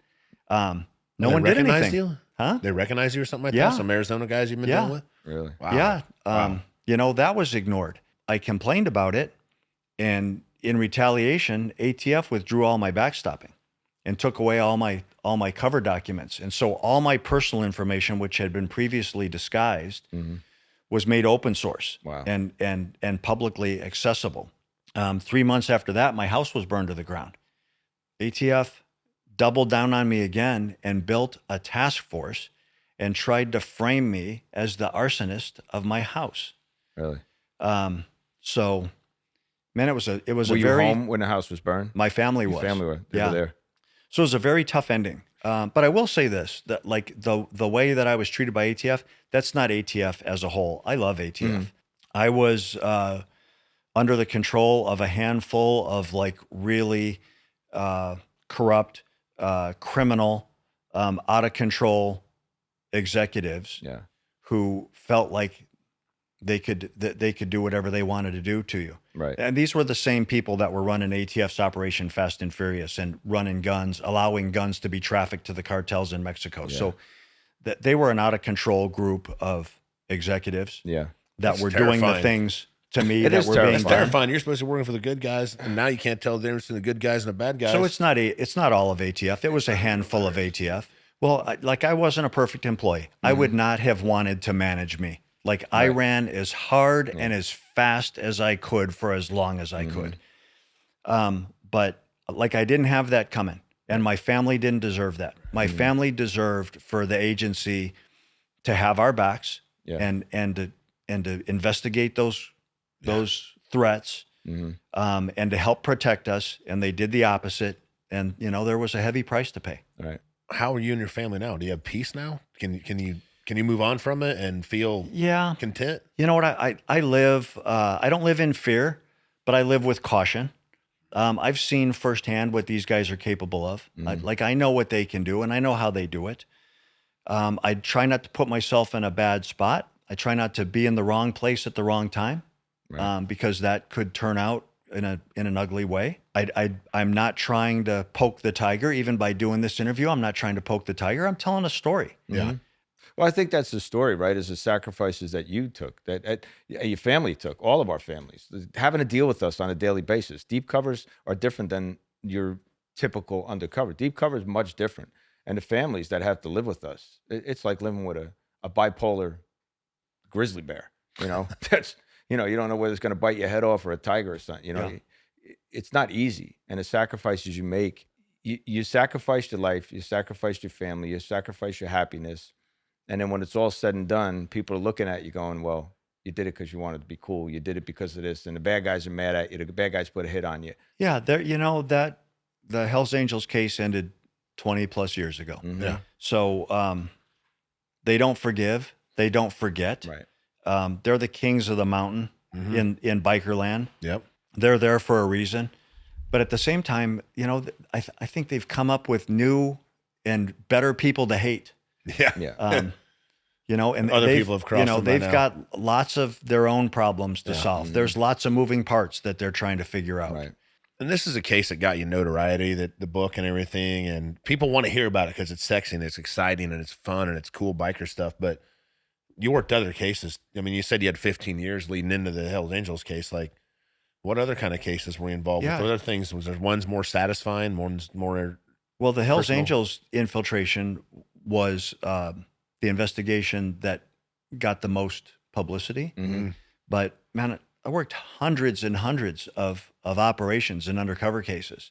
No one did recognized anything. you? Huh? They recognize you or something like Yeah. that? Some Arizona guys you've been Yeah. dealing with? Really? Wow. Yeah. Wow. You know, that was ignored. I complained about it, and in retaliation, ATF withdrew all my backstopping and took away all my cover documents. And so all my personal information, which had been previously disguised, was made open source Wow. and publicly accessible. 3 months after that, my house was burned to the ground. ATF doubled down on me again and built a task force and tried to frame me as the arsonist of my house. Really? So, man, it was Were a you very, home when the house was burned? my family Your was. family were. They Yeah. were there. So it was a very tough ending. But I will say this, that like the way that I was treated by ATF, that's not ATF as a whole. I love ATF. I was under the control of a handful of like really corrupt, criminal, out of control executives Yeah. who felt like they could do whatever they wanted to do to you. Right. And these were the same people that were running ATF's Operation Fast and Furious and running guns, allowing guns to be trafficked to the cartels in Mexico. Yeah. So they were an out of control group of executives Yeah. that That's were doing the terrifying. things to me It that is were terrifying. being It's done. terrifying. You're supposed to be working for the good guys, and now you can't tell the difference between the good guys and the bad guys. So it's not all of ATF. It was a handful of ATF. Well, I wasn't a perfect employee. I would not have wanted to manage me. Like I ran as hard and as fast as I could for as long as I could. But like I didn't have that coming, and my family didn't deserve that. My family deserved for the agency to have our backs and to investigate those threats and to help protect us. And they did the opposite. And you know, there was a heavy price to pay. Right. How are you and your family now? Do you have peace now? Can you move on from it and feel content? You know what? I live, I don't live in fear, but I live with caution. I've seen firsthand what these guys are capable of. I know what they can do and I know how they do it. I try not to put myself in a bad spot. I try not to be in the wrong place at the wrong time, because that could turn out in an ugly way. I'm not trying to poke the tiger. Even by doing this interview, I'm not trying to poke the tiger. I'm telling a story. Yeah. Well, I think that's the story, right? Is the sacrifices that you took, that your family took, all of our families, having to deal with us on a daily basis. Deep covers are different than your typical undercover. Deep cover is much different. And the families that have to live with us, it's like living with a bipolar grizzly bear. You know, that's, you don't know whether it's going to bite your head off or a tiger or something. You know, it's not easy. And the sacrifices you make, you sacrifice your life, you sacrifice your family, you sacrifice your happiness. And then when it's all said and done, people are looking at you going, well, you did it because you wanted to be cool. You did it because of this. And the bad guys are mad at you. The bad guys put a hit on you. Yeah. That the Hells Angels case ended 20 plus years ago. Yeah. So they don't forgive. They don't forget. Right. They're the kings of the mountain in biker land. Yep. They're there for a reason. But at the same time, I think they've come up with new and better people to hate. Yeah. Yeah. And Other they've- people have crossed them by they've now. got lots of their own problems to solve. There's lots of moving parts that they're trying to figure out. Right. And this is a case that got you notoriety, the book and everything, and people want to hear about it because it's sexy and it's exciting and it's fun and it's cool biker stuff. But you worked other cases. I mean, you said you had 15 years leading into the Hells Angels case. Like, what other kind of cases were you involved with? Yeah. What other things? Was there one's more satisfying, one's more? Well, the Hells Personal. Angels infiltration was the investigation that got the most publicity. But man, I worked hundreds and hundreds of operations and undercover cases.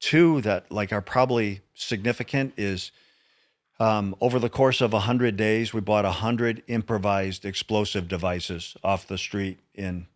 Two that are probably significant is over the course of 100 days, we bought 100 improvised explosive devices off the street in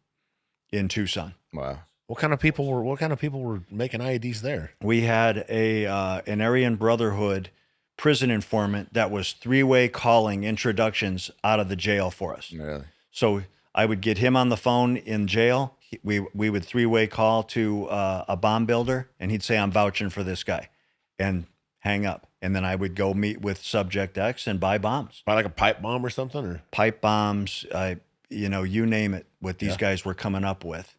Tucson. Wow. What kind of people were making IEDs there? We had an Aryan Brotherhood prison informant that was three-way calling introductions out of the jail for us. Really? So I would get him on the phone in jail. We would three-way call to a bomb builder, and he'd say, "I'm vouching for this guy," and hang up. And then I would go meet with Subject X and buy bombs, By like a pipe bomb or something, or pipe bombs, you name it. What these guys were coming up with.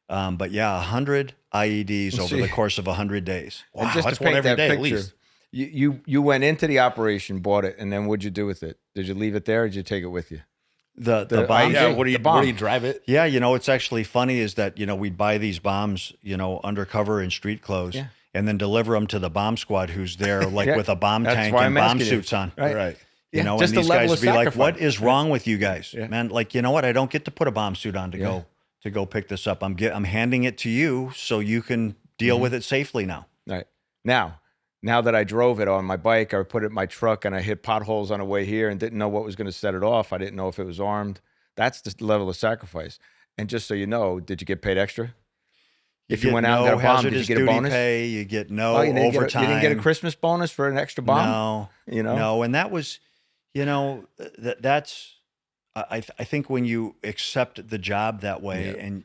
But yeah, 100 IEDs over the course of 100 days. wow, And just that's to one paint every that day at picture, least. You went into the operation, bought it, and then what'd you do with it? Did you leave it there, or did you take it with you? The bombs. Yeah, where do bomb. you drive it? Yeah, it's actually funny is that, we'd buy these bombs, undercover in street clothes and then deliver them to the bomb squad who's there like with a bomb That's tank why and I'm bomb asking you. suits on. Right. Yeah, And just the these level guys of would be like, sacrifice. what is wrong with you guys? Yeah. Man, like, you know what? I don't get to put a bomb suit on to go pick this up. I'm handing it to you so you can deal with it safely now. Right. Now that I drove it on my bike, I put it in my truck and I hit potholes on the way here and didn't know what was going to set it off. I didn't know if it was armed. That's the level of sacrifice. And just so you know, did you get paid extra? If you went out and got a bomb, did you get a bonus? Pay, you get no Oh, you didn't overtime. you didn't get a Christmas bonus for an extra bomb? No. No, and that was, that's, I think when you accept the job that way and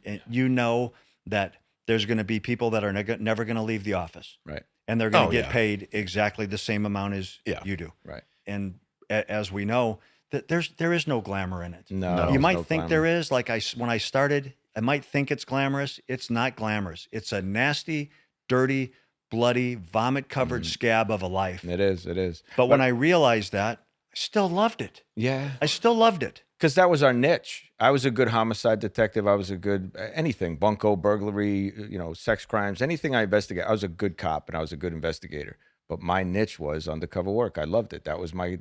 that there's going to be people that are never going to leave the office. Right. And they're going to get paid exactly the same amount as you do. Right. And as we know, that there is no glamour in it. No. You might think there is. Like when I started, I might think it's glamorous. It's not glamorous. It's a nasty, dirty, bloody, vomit-covered scab of a life. It is. But when I realized that, I still loved it. Yeah. I still loved it. Because that was our niche. I was a good homicide detective. I was a good anything, bunco, burglary, sex crimes, anything I investigate. I was a good cop and I was a good investigator. But my niche was undercover work. I loved it. That was my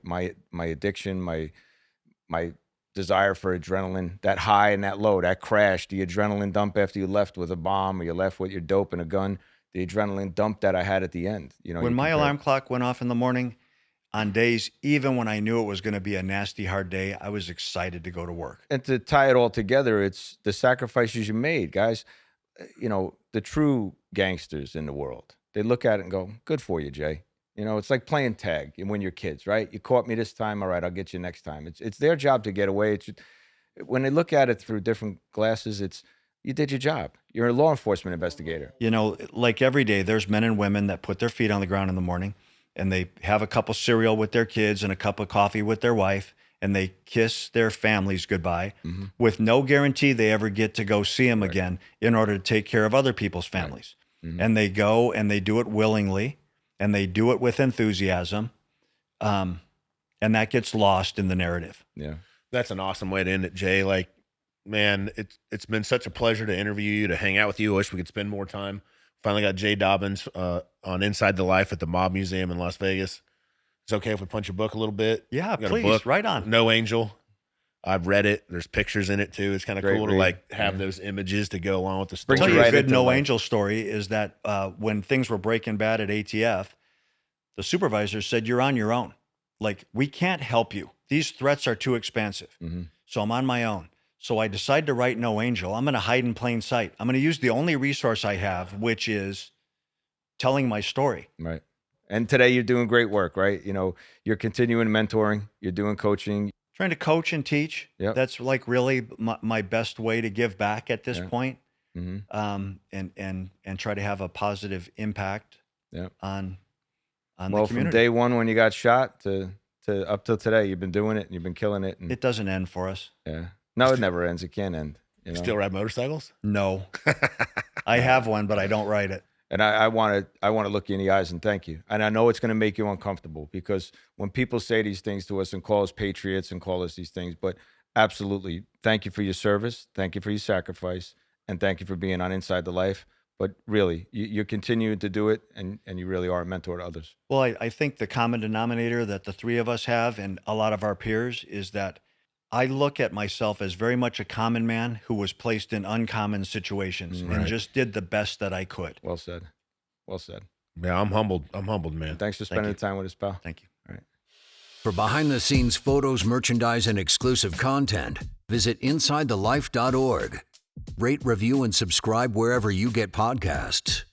addiction, my desire for adrenaline, that high and that low, that crash, the adrenaline dump after you left with a bomb or you left with your dope and a gun, the adrenaline dump that I had at the end. When my alarm clock went off in the morning, on days, even when I knew it was going to be a nasty, hard day, I was excited to go to work. And to tie it all together, it's the sacrifices you made, guys. The true gangsters in the world, they look at it and go, good for you, Jay. It's like playing tag when you're kids, right? You caught me this time. All right, I'll get you next time. It's their job to get away. When they look at it through different glasses, you did your job. You're a law enforcement investigator. Like every day, there's men and women that put their feet on the ground in the morning and they have a cup of cereal with their kids and a cup of coffee with their wife, and they kiss their families goodbye with no guarantee they ever get to go see them again in order to take care of other people's families. Right. And they go and they do it willingly and they do it with enthusiasm. And that gets lost in the narrative. Yeah. That's an awesome way to end it, Jay. Like, man, it's been such a pleasure to interview you, to hang out with you. I wish we could spend more time. Finally got Jay Dobyns on Inside the Life at the Mob Museum in Las Vegas. It's okay if we punch your book a little bit? Yeah, got please. A book, right on. No Angel. I've read it. There's pictures in it too. It's kind of cool to have those images to go along with the story. I'll tell you a good No Angel story is that when things were breaking bad at ATF, the supervisor said, you're on your own. Like, we can't help you. These threats are too expansive. So I'm on my own. So I decide to write No Angel. I'm going to hide in plain sight. I'm going to use the only resource I have, which is telling my story. Right. And today you're doing great work, right? You're continuing mentoring. You're doing coaching. Trying to coach and teach. Yep. That's like really my best way to give back at this point. And try to have a positive impact on the community. From day one when you got shot to up till today, you've been doing it and you've been killing it. And it doesn't end for us. Yeah. No, it never ends. It can't end. Still ride motorcycles? No. I have one, but I don't ride it. And I want to look you in the eyes and thank you. And I know it's going to make you uncomfortable because when people say these things to us and call us patriots and call us these things, but absolutely, thank you for your service. Thank you for your sacrifice. And thank you for being on Inside the Life. But really, you're continuing to do it, and you really are a mentor to others. Well, I think the common denominator that the three of us have and a lot of our peers is that I look at myself as very much a common man who was placed in uncommon situations and just did the best that I could. Well said. Well said. Yeah, I'm humbled. I'm humbled, man. And thanks for spending the time with us, pal. Thank you. All right. For behind-the-scenes photos, merchandise, and exclusive content, visit InsideTheLife.org. Rate, review, and subscribe wherever you get podcasts.